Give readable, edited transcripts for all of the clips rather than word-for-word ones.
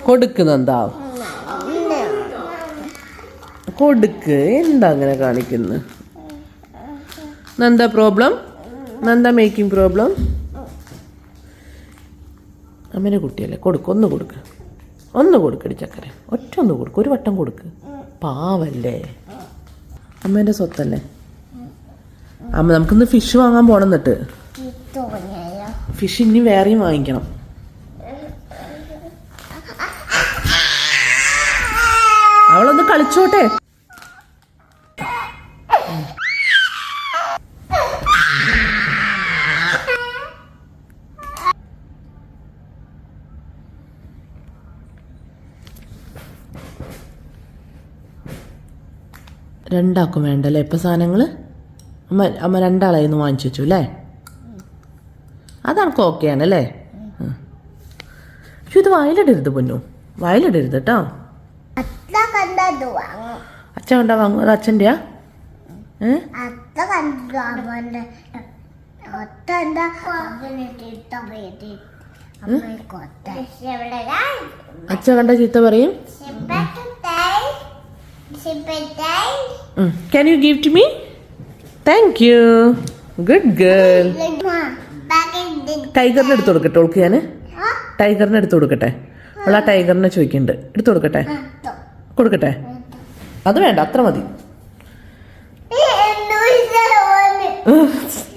കൊടുക്കുന്നെന്താ കൊടുക്ക്. എന്താ അങ്ങനെ കാണിക്കുന്നു? എന്താ പ്രോബ്ലം? എന്താ മേക്കിംഗ് പ്രോബ്ലം? അമ്മേനെ കുട്ടിയല്ലേ, കൊടുക്ക്. ഒന്ന് കൊടുക്കടി ചക്കര. ഒന്ന് കൊടുക്ക്, ഒരു വട്ടം കൊടുക്ക്. പാവല്ലേ, അമ്മേൻ്റെ സ്വത്തല്ലേ. അമ്മ നമുക്കിന്ന് ഫിഷ് വാങ്ങാൻ പോണം. എന്നിട്ട് ഫിഷ് ഇനി വേറെയും വാങ്ങിക്കണം. അവളൊന്ന് കളിച്ചോട്ടെ. രണ്ടാക്കും വേണ്ടല്ലേ ഇപ്പം സാധനങ്ങൾ? അമ്മ രണ്ടാളായിരുന്നു വാങ്ങിച്ചു വെച്ചു അല്ലേ? അതനക്ക് ഓക്കെ ആണല്ലേ? പക്ഷെ ഇത് വയലിടരുത് പൊന്നു, വയലിടരുത് കേട്ടോ. അച്ഛൻ കണ്ടാ വാങ്ങും? അത് അച്ഛൻ്റെയാ? അച്ഛൻ കണ്ട ചീത്ത പറയും. Can you give to me? Thank you. Good girl. ടൈഗറിനെ എടുത്തു കൊടുക്കട്ടെ ഓൾക്ക്? ഞാൻ ടൈഗറിനെ എടുത്തു കൊടുക്കട്ടെ? അവൾ ആ ടൈഗറിനെ ചോദിക്കുന്നുണ്ട്. എടുത്തു കൊടുക്കട്ടെ? കൊടുക്കട്ടെ? അത് വേണ്ട, അത്ര മതി.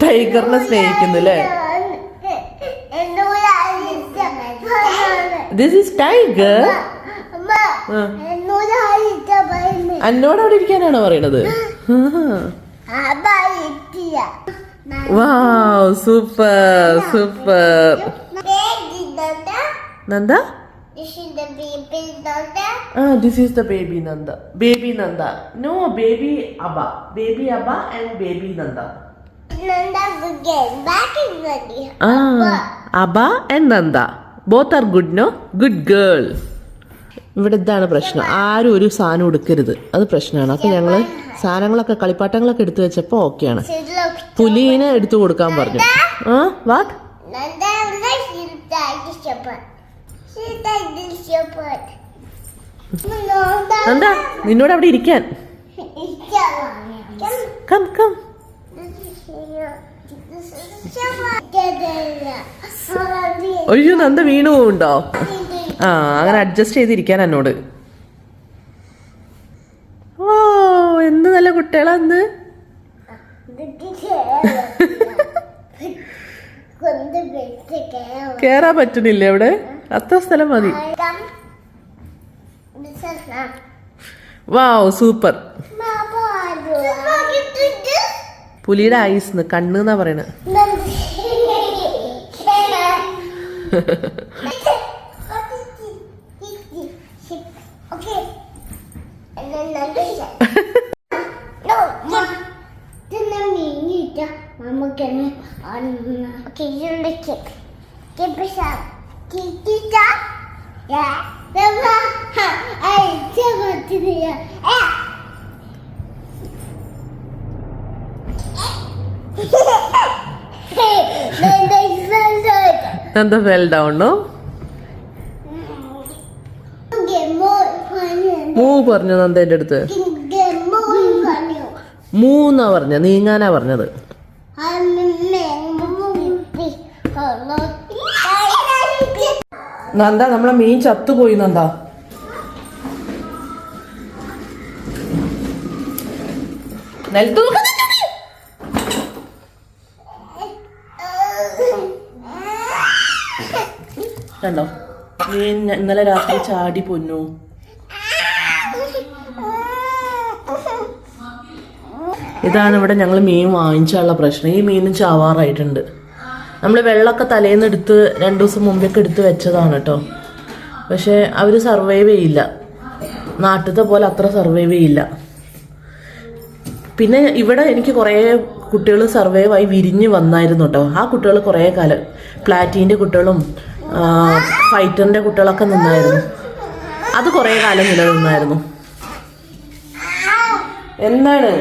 ടൈഗറിനെ സ്നേഹിക്കുന്നു അല്ലേ? This is tiger. എന്നോട് അവിടെ ഇരിക്കാനാണോ പറയണത്? Wow, super super. Nanda, this is the baby Nanda. Baby Nanda. No, baby Abba. Baby Abba and baby Nanda. Nanda again. Back is ready. Abba and Nanda. Both are good, no? Good girl. ഇവിടെ ഇതാണ് പ്രശ്നം, ആരും ഒരു സാധനം എടുക്കരുത്, അത് പ്രശ്നമാണ്. അപ്പം ഞങ്ങൾ സാധനങ്ങളൊക്കെ കളിപ്പാട്ടങ്ങളൊക്കെ എടുത്തു വെച്ചപ്പോൾ ഓക്കെയാണ്. പുലീനെ എടുത്തു കൊടുക്കാൻ പറഞ്ഞു. വാട്ട്? എന്താ നിന്നോട് അവിടെ ഇരിക്കാൻ? Come come. അയ്യോ, നന്ദ വീണു പോവുണ്ടോ? അങ്ങനെ അഡ്ജസ്റ്റ് ചെയ്തിരിക്കാൻ എന്നോട്. ഓ, എന്ത് നല്ല കുട്ടികളാന്ന്. കേറാൻ പറ്റുന്നില്ലേ അവിടെ? അത്ര സ്ഥലം മതി. വാവ്, സൂപ്പർ. പുലിയുടെ ഐസ് കണ്ണെന്നാ പറയണ. Nanda fell down, no? Move പറഞ്ഞു നന്ദ എൻ്റെ അടുത്ത്. മൂന്നാ പറഞ്ഞ, നീങ്ങാനാ പറഞ്ഞത്. നന്ദ, നമ്മളെ മീൻ ചത്തുപോയി നന്ദ. നിലത്ത് കണ്ടോ മീൻ ഇന്നലെ രാത്രി ചാടി പൊന്നു. ഇതാണ് ഇവിടെ ഞങ്ങൾ മീൻ വാങ്ങിച്ചാലുള്ള പ്രശ്നം. ഈ മീനും ചാവാറായിട്ടുണ്ട്. നമ്മൾ വെള്ളമൊക്കെ തലേന്ന് എടുത്ത് 2 ദിവസം മുമ്പൊക്കെ എടുത്ത് വെച്ചതാണ് കേട്ടോ. പക്ഷേ അവർ സർവൈവ് ചെയ്യില്ല, നാട്ടിലത്തെ പോലെ അത്ര സർവൈവ് ചെയ്യില്ല. പിന്നെ ഇവിടെ എനിക്ക് കുറേ കുട്ടികൾ സർവൈവായി വിരിഞ്ഞ് വന്നായിരുന്നു കേട്ടോ. ആ കുട്ടികൾ കുറേ കാലം, പ്ലാറ്റീൻ്റെ കുട്ടികളും ഫൈറ്ററിൻ്റെ കുട്ടികളൊക്കെ നിന്നായിരുന്നു. അത് കുറേ കാലം നിലനിന്നായിരുന്നു. എന്താണ്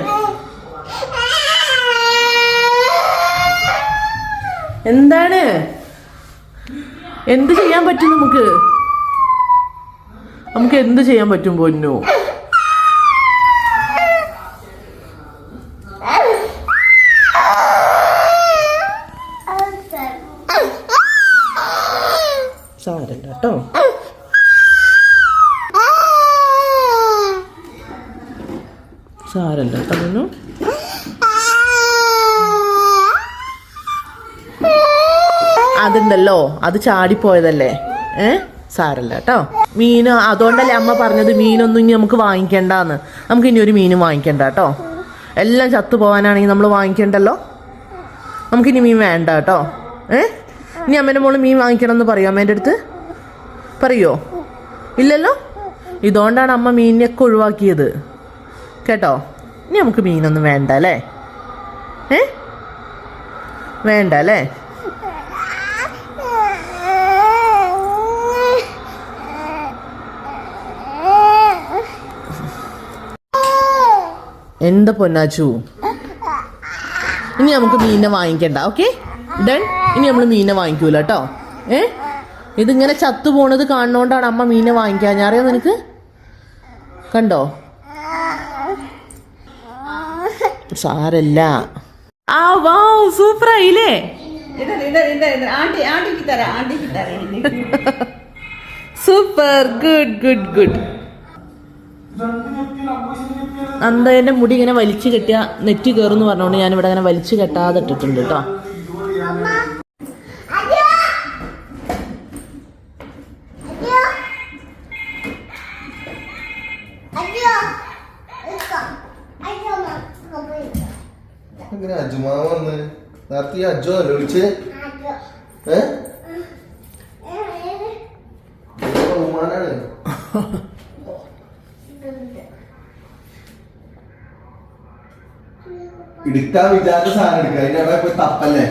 എന്താണ് എന്ത് ചെയ്യാൻ പറ്റും നമുക്ക്? നമുക്ക് എന്ത് ചെയ്യാൻ പറ്റും പൊന്നു? സാരല്ല കേട്ടോ. സാരല്ല കേട്ടോ പൊന്നു. അതുണ്ടല്ലോ, അത് ചാടിപ്പോയതല്ലേ. സാരല്ല കേട്ടോ. മീന് അതുകൊണ്ടല്ലേ അമ്മ പറഞ്ഞത് മീനൊന്നും ഇനി നമുക്ക് വാങ്ങിക്കണ്ടെന്ന്. നമുക്ക് ഇനി ഒരു മീനും വാങ്ങിക്കണ്ട കേട്ടോ. എല്ലാം ചത്തു പോകാനാണെങ്കിൽ നമ്മൾ വാങ്ങിക്കണ്ടല്ലോ. നമുക്കിനി മീൻ വേണ്ട കേട്ടോ. ഇനി അമ്മേൻ്റെ മോള് മീൻ വാങ്ങിക്കണം എന്ന് പറയോ അമ്മേൻ്റെ അടുത്ത്? പറയോ? ഇല്ലല്ലോ. ഇതുകൊണ്ടാണ് അമ്മ മീനിനെയൊക്കെ ഒഴിവാക്കിയത് കേട്ടോ. ഇനി നമുക്ക് മീനൊന്നും വേണ്ട അല്ലേ? വേണ്ട അല്ലേ? എന്താ പൊന്നാച്ചു? ഇനി നമുക്ക് മീനിനെ വാങ്ങിക്കണ്ട. Okay done. ഇനി നമ്മൾ മീനിനെ വാങ്ങിക്കൂല കേട്ടോ. ഇതിങ്ങനെ ചത്തു പോണത് കാണുന്നോണ്ടാണ് അമ്മ മീനെ വാങ്ങിക്കാൻ. ഞാൻ അറിയാം നിനക്ക്. കണ്ടോ? സാരല്ല. ആ വാവ്, സൂപ്പർ ആയില്ലേ? Super, good good good. അന്തേന്റെ മുടി ഇങ്ങനെ വലിച്ചു കെട്ടിയ നെറ്റി കയറുന്നു പറഞ്ഞോണ്ട് ഞാൻ ഇവിടെ അങ്ങനെ വലിച്ചു കെട്ടാതെ ഇട്ടിട്ടുണ്ട് കേട്ടോ. എടുക്കാൻ വിചാരിച്ച സാധനം എടുക്കുക. അതിന്റെ അവിടെ പോയി തപ്പല്ലേ?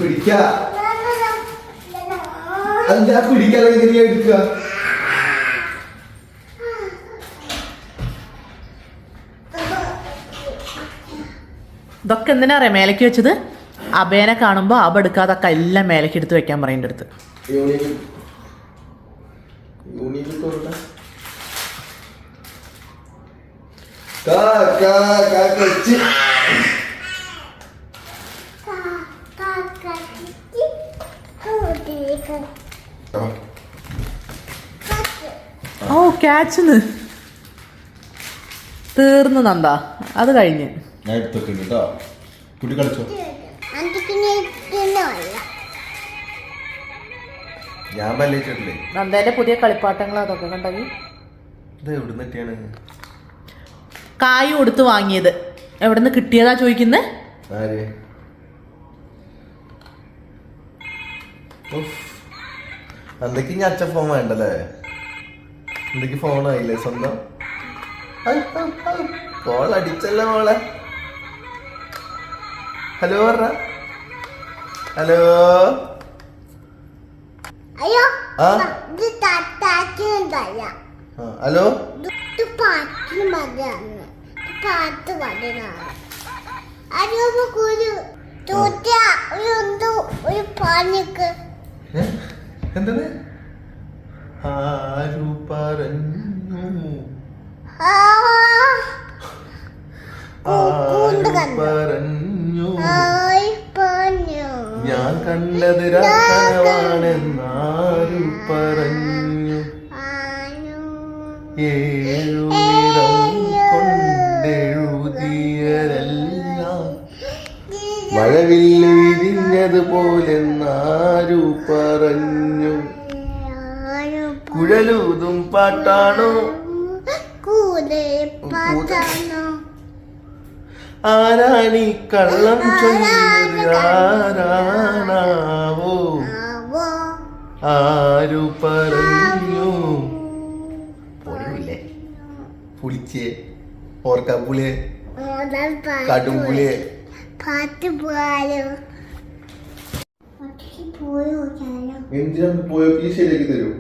പിടിക്ക. അതിന്റെ പിടിക്കാതെ എങ്ങനെയാ എടുക്കുക? ഇതൊക്കെ എന്തിനാ അറിയാം മേലേക്ക് വെച്ചത്? അബേനെ കാണുമ്പോ അബ എടുക്കാതൊക്കെ എല്ലാം മേലേക്ക് എടുത്ത് വെക്കാൻ പറയേണ്ട അടുത്ത്. ഓ ക്യാച്ച് തീർന്നു നന്ദ. അത് കഴിഞ്ഞ് നന്ദേന്റെ പുതിയ കളിപ്പാട്ടങ്ങൾ അതൊക്കെ കണ്ടത് കായ് കൊടുത്ത് വാങ്ങിയത്. എവിടുന്ന് കിട്ടിയതാ ചോദിക്കുന്നേ? എന്തൊക്കെ ഇനി അച്ഛൻ ഫോൺ വേണ്ടല്ലേ? എന്തൊക്കെ ഫോണായില്ലേ സ്വന്തം? കോൾ അടിച്ചല്ലേ മോളെ? ഹലോ പറ. ഹലോ. ഹലോ. എന്താണ്? ആരു പറഞ്ഞു? പറഞ്ഞു ഞാൻ കണ്ടത് രാഘവാണെന്നാരു പറഞ്ഞു. ഏഴു നിറം കൊണ്ടെഴുതിയതെല്ലാം മഴവില്ല് വിരിഞ്ഞതുപോലെന്നാരു പറഞ്ഞു. കുഴലൂതും പാട്ടാണോ? ആരാണി കള്ളം ചൊല്ലിയത്? ആരാണാവോ? ആരു പറഞ്ഞു? പൊളിയില്ലേ? പുളിച്ചേ, ഓർക്കാപ്പുളിയെ, കാട്ടുംപുളിയെ. എന്തിനാ പോയോ? ശരിയാക്കി തരൂ.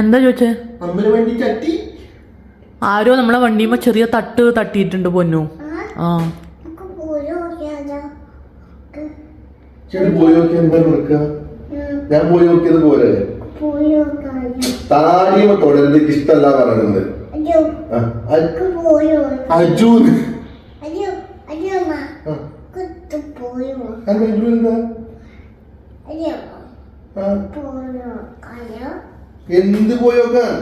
എന്താ ചോദിച്ചേ? അമ്മന് വേണ്ടി ചട്ടി ആരോ നമ്മളെ വണ്ടിയുമ്പോ ചെറിയ തട്ട് തട്ടിയിട്ടുണ്ട് പൊന്നു. ആ ചേട്ടൻ പോയി നോക്കിയാൽ എന്താ കൊടുക്കുക? ഞാൻ പോയി നോക്കിയത് പോലെ താടിയുമ തുടരുന്നത് എനിക്ക് ഇഷ്ടമല്ല പറയുന്നത്. അജു എന്ത് പോയോക്കാൻ?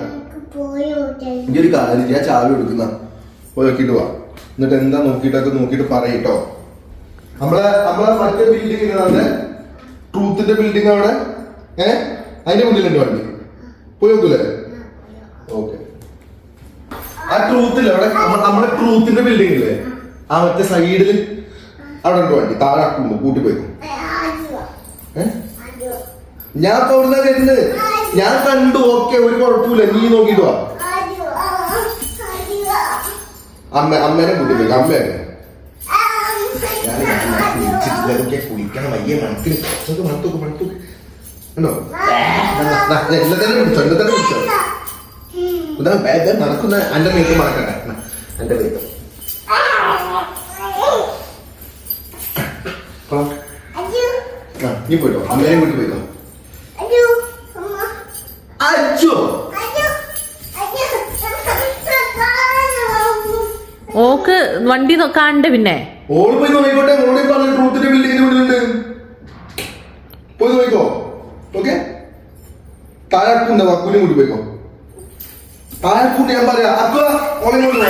ഒരു കാര്യം ഞാൻ ചാവി കൊടുക്കുന്ന പോയി നോക്കിട്ട് പോവാ. എന്നിട്ട് എന്താ നോക്കിട്ട് പറയട്ടോ. നമ്മളെ മറ്റേ ബിൽഡിംഗ് തന്നെ ട്രൂത്തിന്റെ ബിൽഡിംഗ് അവിടെ അതിന്റെ മുന്നിലുണ്ട് വണ്ടി. പോയി നോക്കൂലേ? ഓക്കെ. ആ ട്രൂത്തില് അവിടെ നമ്മുടെ ട്രൂത്തിന്റെ ബിൽഡിംഗ് ഇല്ലേ, ആ മറ്റേ സൈഡില് അവിടെ ഉണ്ട് വണ്ടി. താഴെ ആക്കുമ്പോ കൂട്ടി പോയി. ഞാൻ ഇപ്പൊ അവിടെ വരുന്നത് ഞാൻ കണ്ടു. ഓക്കെ, ഒരു കുഴപ്പമില്ല. നീ നോക്കിട്ട് വാ. അമ്മേനെ കൂട്ടി പോയി. അമ്മേനെ കുളിക്കണം. വയ്യ മണക്കിന് മണത്തൂക്ക് ഉണ്ടോ? എല്ലാത്തിനും പിടിച്ചോ, എല്ലാത്തിനും പിടിച്ചോ. നടക്കുന്ന എന്റെ മേത്ത് മറക്കട്ടെ. എന്റെ മേത്ത് നീ പോയിട്ടോ. അമ്മേനെ കൂട്ടി പോയിട്ടോ. അച്ഛോ ഓക്ക് വണ്ടി നോക്കാണ്ട് പിന്നെ ഓള് പോയി നോക്കിക്കോട്ടെ. ഓടി പറഞ്ഞ ട്രൂത്തിന്റെ ബിൽഡിങ്ങിന്റെ മുന്നിലുണ്ട്. പോയി നോക്കിക്കോ. ഓക്കെ, താഴെക്കുണ്ട്. വക്കൂലും കൂടി പോയിക്കോ. താഴെക്കൂട്ട് ഞാൻ പറയാ. അപ്പൊ ഓളെ കൊണ്ട് പോ.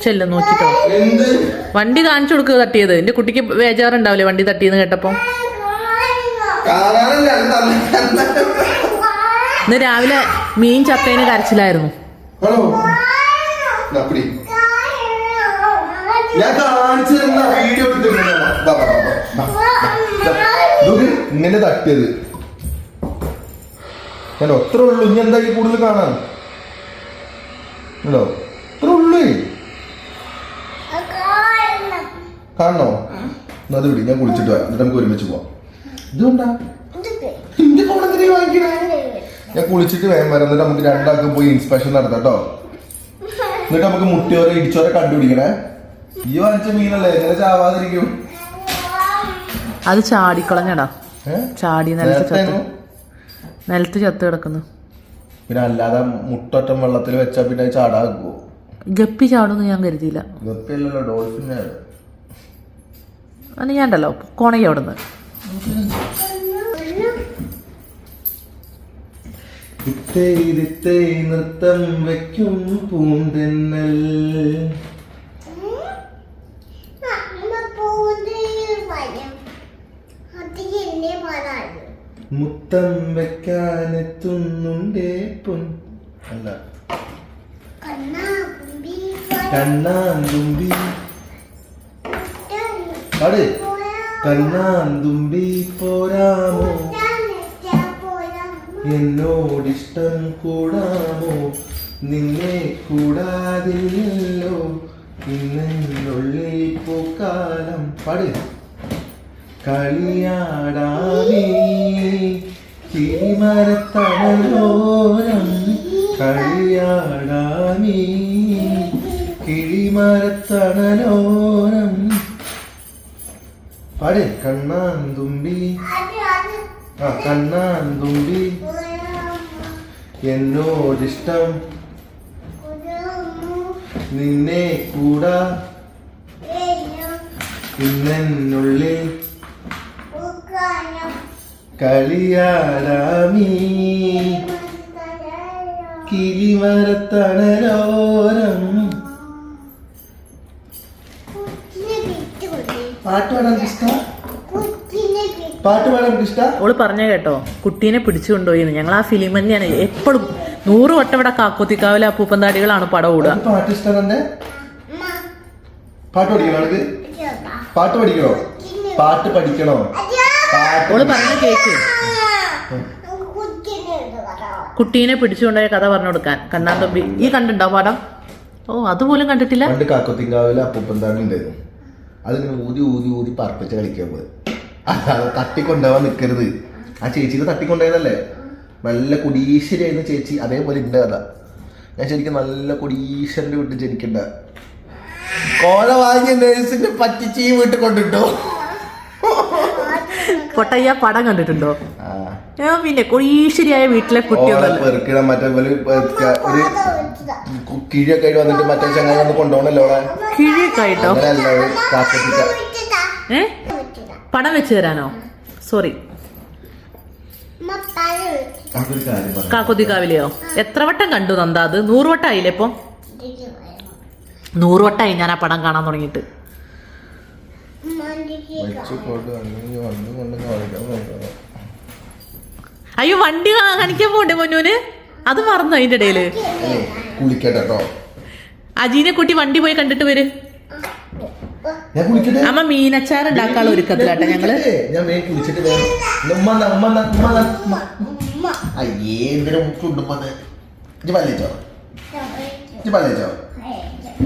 ചെല്ലും നോക്കിട്ടോ. എന്ത് വണ്ടി കാണിച്ചു കൊടുക്കുക തട്ടിയത്? എന്റെ കുട്ടിക്ക് ബേജാറുണ്ടാവില്ലേ വണ്ടി തട്ടിയെന്ന് കേട്ടപ്പോ? കാണാനല്ല. ഇന്ന് രാവിലെ മീൻ ചത്തേന് കരച്ചിലായിരുന്നു. ആണോ? ഞാൻ കാണിച്ചു തരുന്ന വീഡിയോ ഇങ്ങനെ തട്ടിയത് ഞാൻ ഒത്ര ഉള്ളു. ഇനി എന്താ ഈ കൂടുതൽ കാണാൻ ഉണ്ടോ? ഇത്ര ഉള്ളു. കാണണോ? അത് വിടി. ഞാൻ കുളിച്ചിട്ട് വരാം. എന്നിട്ട് നമുക്ക് ഒരുമിച്ച് പോവാം. ഇതുകൊണ്ടാ ഞാൻ കുളിച്ചിട്ട് വേഗം വരാം. എന്നിട്ട് നമുക്ക് രണ്ടാൾക്കും പോയി ഇൻസ്പെക്ഷൻ നടത്താം കേട്ടോ. എന്നിട്ട് നമുക്ക് മുട്ടിയോരെ ഇടിച്ചോരെ കണ്ടുപിടിക്കണേ. ഈ വാങ്ങിച്ച മീനല്ലേ, എങ്ങനെ ചാവാതിരിക്കും? അത് ചാടിക്കളഞ്ഞടാ. ചാടി നിലത്ത് ചത്ത് കിടക്കുന്നു. പിന്നെ അല്ലാതെ മുട്ടൊറ്റം വെള്ളത്തിൽ വെച്ചാ പിന്നെ ചാടാകുമോ? ഗപ്പി ചാടുമെന്ന് ഞാൻ കരുതിയില്ല. ഗപ്പി അല്ലല്ലോ, ഡോൾഫിൻ. അന്ന് ഞാൻ ഉണ്ടല്ലോ കോണയ്ക്ക് അവിടെ നിന്ന് നൃത്തം വെക്കും പൂന്തെന്നൽ. മുത്തം വെക്കാനെത്തുന്നുണ്ടേ പൊൻ അല്ല കണ്ണാന്തുമ്പി. പാട്. കണ്ണാന്തുമ്പി പോരാമോ, എന്നോടിഷ്ടം കൂടാമോ, നിന്നെ കൂടാതില്ലല്ലോ ഇന്നുള്ളിൽ പൂക്കാലം. പാട്. കളിയാടാമേ കിളിമരത്തണലോരം, കളിയാടാമേ കിളിമരത്തണലോരം. പാട്. കണ്ണാന്തുമ്പി. ആ കണ്ണാന്തുമ്പി എന്നോടിഷ്ടം നിന്നെ കൂടാ ഇന്നുള്ളിൽ കളിയാടാമീ കിളിമരത്തണലോരം. പാട്ട് പാടാൻ ഇഷ്ടം? പാട്ട് പാടാൻ ഇഷ്ടം? ഓള് പറഞ്ഞ കേട്ടോ, കുട്ടീനെ പിടിച്ചു കൊണ്ടുപോയിന്ന്. ഞങ്ങൾ ആ ഫിലിം തന്നെയാണ് എപ്പോഴും 100 വട്ടം ഇവിടെ കാക്കോത്തിക്കാവിലെ അപ്പൂപ്പന്താടികളാണ് പടം ഓടുക. പാട്ട് ഇഷ്ടം തന്നെ? പാട്ട് പഠിക്കണോ? പാട്ട് പഠിക്കണോ? പാട്ട് പഠിക്കണോ? ഓള് പറഞ്ഞ കേക്ക്. കുട്ടീനെ പിടിച്ചുകൊണ്ടുപോയ കഥ പറഞ്ഞു കൊടുക്കാൻ. കണ്ണാന്തൊമ്പി ഈ കണ്ടിട്ടുണ്ടോ പാടം? ഓ അതുപോലും കണ്ടിട്ടില്ല. പണ്ട് കാക്കോത്തിങ്കാവിലെ അപ്പൂപ്പന്താടി ഉണ്ടായിരുന്നു. അതിങ്ങനെ ഊതി ഊതി ഊതി പറപ്പിച്ച് കളിക്കാൻ പോയി. അല്ലാതെ തട്ടിക്കൊണ്ടുപോകാൻ നിൽക്കരുത്. ആ ചേച്ചിനെ തട്ടിക്കൊണ്ടുപോയതല്ലേ, നല്ല കുടീശ്ശരിയായിരുന്നു ചേച്ചി. അതേപോലെ ഇന്റെ കഥ. ഞാൻ ശരിക്കും നല്ല കൊടീശ്വരന്റെ വീട്ടിൽ ജനിക്കണ്ട. കോല വാങ്ങിയ നേഴ്സിനെ പറ്റിച്ച് ഈ വീട്ടിൽ കൊണ്ടിട്ടോ. പൊട്ടയ്യ പടം കണ്ടിട്ടുണ്ടോ? പിന്നെ കൊടീശ്വരിയായ വീട്ടിലെ കുട്ടികളെ മറ്റേ ഒരു കിഴിയൊക്കെ ആയിട്ട് വന്നിട്ട് മറ്റേ ചങ്ങായി വന്ന് കൊണ്ടുപോകണല്ലോ അവിടെ. കിഴിയൊക്കെ ആയിട്ടോ? പടം വെച്ച് തരാനോ? സോറി, കാക്കൊതിക്കാവിലെയോ? എത്ര വട്ടം കണ്ടു നന്ദ? അത് 100 വട്ടം ആയില്ലേ ഇപ്പൊ? 100 വട്ടമായി ഞാൻ ആ പടം കാണാൻ തുടങ്ങിയിട്ട്. അയ്യോ, വണ്ടി കാണിക്കാൻ പോണ്ടേ പൊന്നൂന്? അത് മറന്നു അതിന്റെ ഇടയില്. അജീനെ കുട്ടി വണ്ടി പോയി കണ്ടിട്ട് വര്. അമ്മ മീനച്ചാർ ഉണ്ടാക്കാനുള്ള ഒരുക്കത്തിലാട്ടെ ഞങ്ങള്.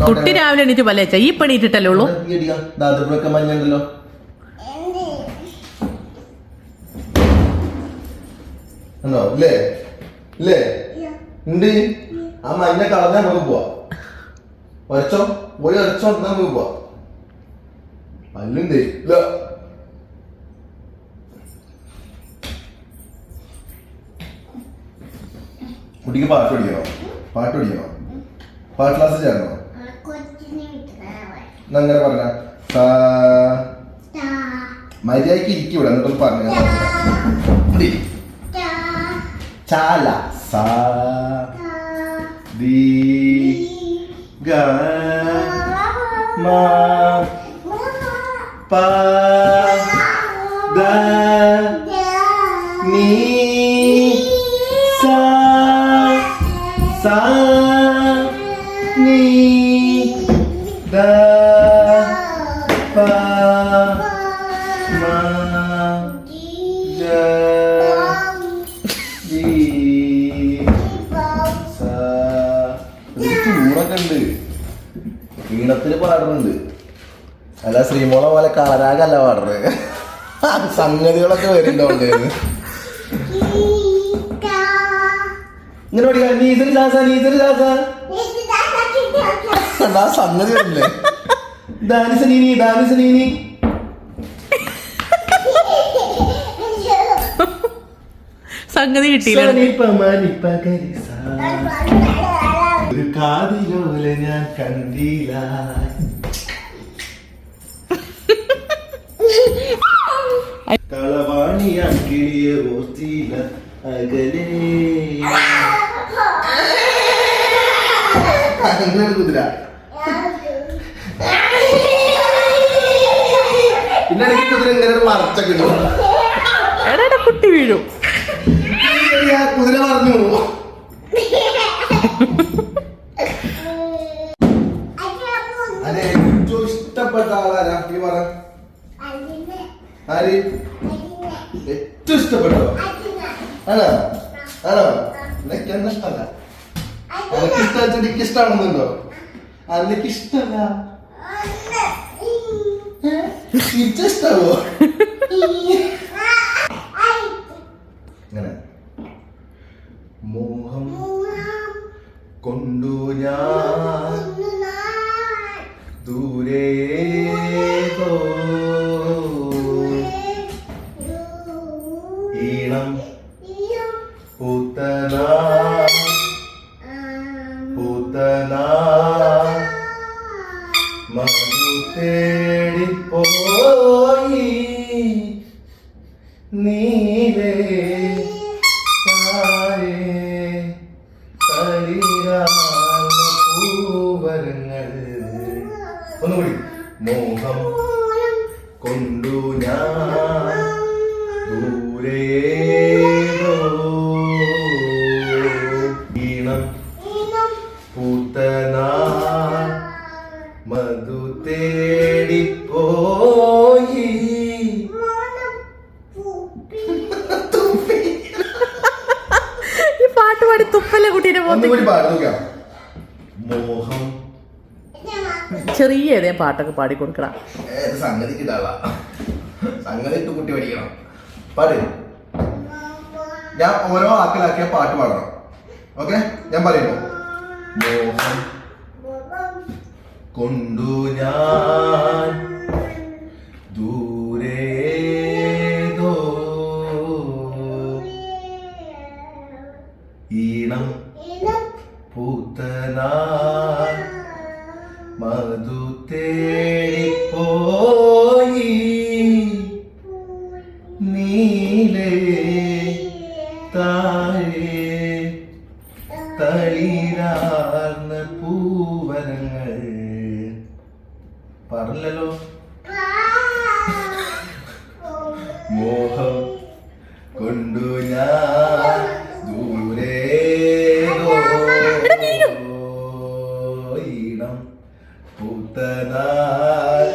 കുട്ടി രാവിലെ എണീറ്റ് പല്ലേച്ച? ഈ പണിയിട്ടിട്ടല്ലേ ഉള്ളൂ. മഞ്ഞുണ്ടല്ലോ. ഉണ്ടോ? ഇല്ലേ ഇല്ലേ ഉണ്ട്. ആ മഞ്ഞ കളഞ്ഞാൽ നമുക്ക് പോവാ. ഒരച്ചോ പോയി ഒരച്ചോ നമുക്ക് പോവാ. അല്ലേ ഇല്ല. കുട്ടിക്ക് പാട്ട് പഠിക്കണോ? പാട്ട് പഠിക്കണോ? പാട്ട് ക്ലാസ് ചേർന്നോ? അങ്ങനെ പറഞ്ഞ മര്യാദക്ക് ഇരിക്കൂടെ? എന്നിട്ടൊന്ന് പറഞ്ഞു. ചാല സാ ദീ ഗ മാ പ ദ നീ സാ സാ നീ ദ പ മ ഗ ചൂടൊക്കെ ഉണ്ട്. ഈണത്തിന് പാടുന്നുണ്ട്. അല്ല ശ്രീമോള പോലെ കളരാകല്ല പാടുന്നത്. സംഗതികളൊക്കെ വരുന്നുണ്ട്. ഇങ്ങനെ പഠിക്കാം. നീസരി ചാസ നീസരി ചാസ ആ സംഗതി വരില്ലേ? ദാനിസനീനി ദാനിസനീനി. സംഗതി കിട്ടിയില്ല. ഒരു കാതിലോലെ ഞാൻ കണ്ടില്ല. കളവാണിയാൻ കിളിയ ഓർത്തില്ല അകലേ. കുതിര പിന്നെ കുതിര ഇങ്ങനെ മറച്ചൊക്കെ കുട്ടി വീഴും. കുതിര പറഞ്ഞു. അതെ, ഏറ്റവും ഇഷ്ടപ്പെട്ട ആളാരാ? പറ. ആര് ഏറ്റവും ഇഷ്ടപ്പെട്ടോ? ആണോ? ആണോ? എനിക്ക് എന്താ ഇഷ്ടമല്ല. അനക്ക് ഇഷ്ടം എനിക്ക് ഇഷ്ടമാണെന്നുണ്ടോ? അനക്ക് ഇഷ്ടമല്ല. തിരിച്ചിഷ്ടാവോ? ഇങ്ങനെ മോഹം കൊണ്ടു ഞാൻ ദൂരേതോ ഈണം പൂത്തനാ പൂത്തനാ മധു തേടിപ്പോയി നീലേ പൂവരങ്ങൾ. ഒന്നുകൂടി. മോഹം കൊണ്ടു ഞാൻ ദൂരേതോ ഈണം പൂത്തനാ മധു തേടിപ്പോയി. ഈ പാട്ട് പാടി തുപ്പല്ലേ കുട്ടീനെ? മോഹം ചെറിയ ഏതേ പാട്ടൊക്കെ പാടി കൊടുക്കണം. സംഗതിക്ക് സംഗതി ഇട്ട് കുട്ടി പഠിക്കണം. പാട്. ഞാൻ ഓരോ ആക്കിലാക്കിയ പാട്ട് പാടണം. ഓക്കെ? ഞാൻ പറയുമ്പോ മോഹം കൊണ്ടു ഞാൻ ദൂരേതോ ഈണം പൂത്തനാൾ മധു തേടിപ്പോയി നീലേ താഴെ തളിരാർന്ന പൂവനങ്ങൾ പറഞ്ഞല്ലോ. മോഹം കൊണ്ടു ഞാൻ ദൂരേതോ ഈണം പൂത്തനാൾ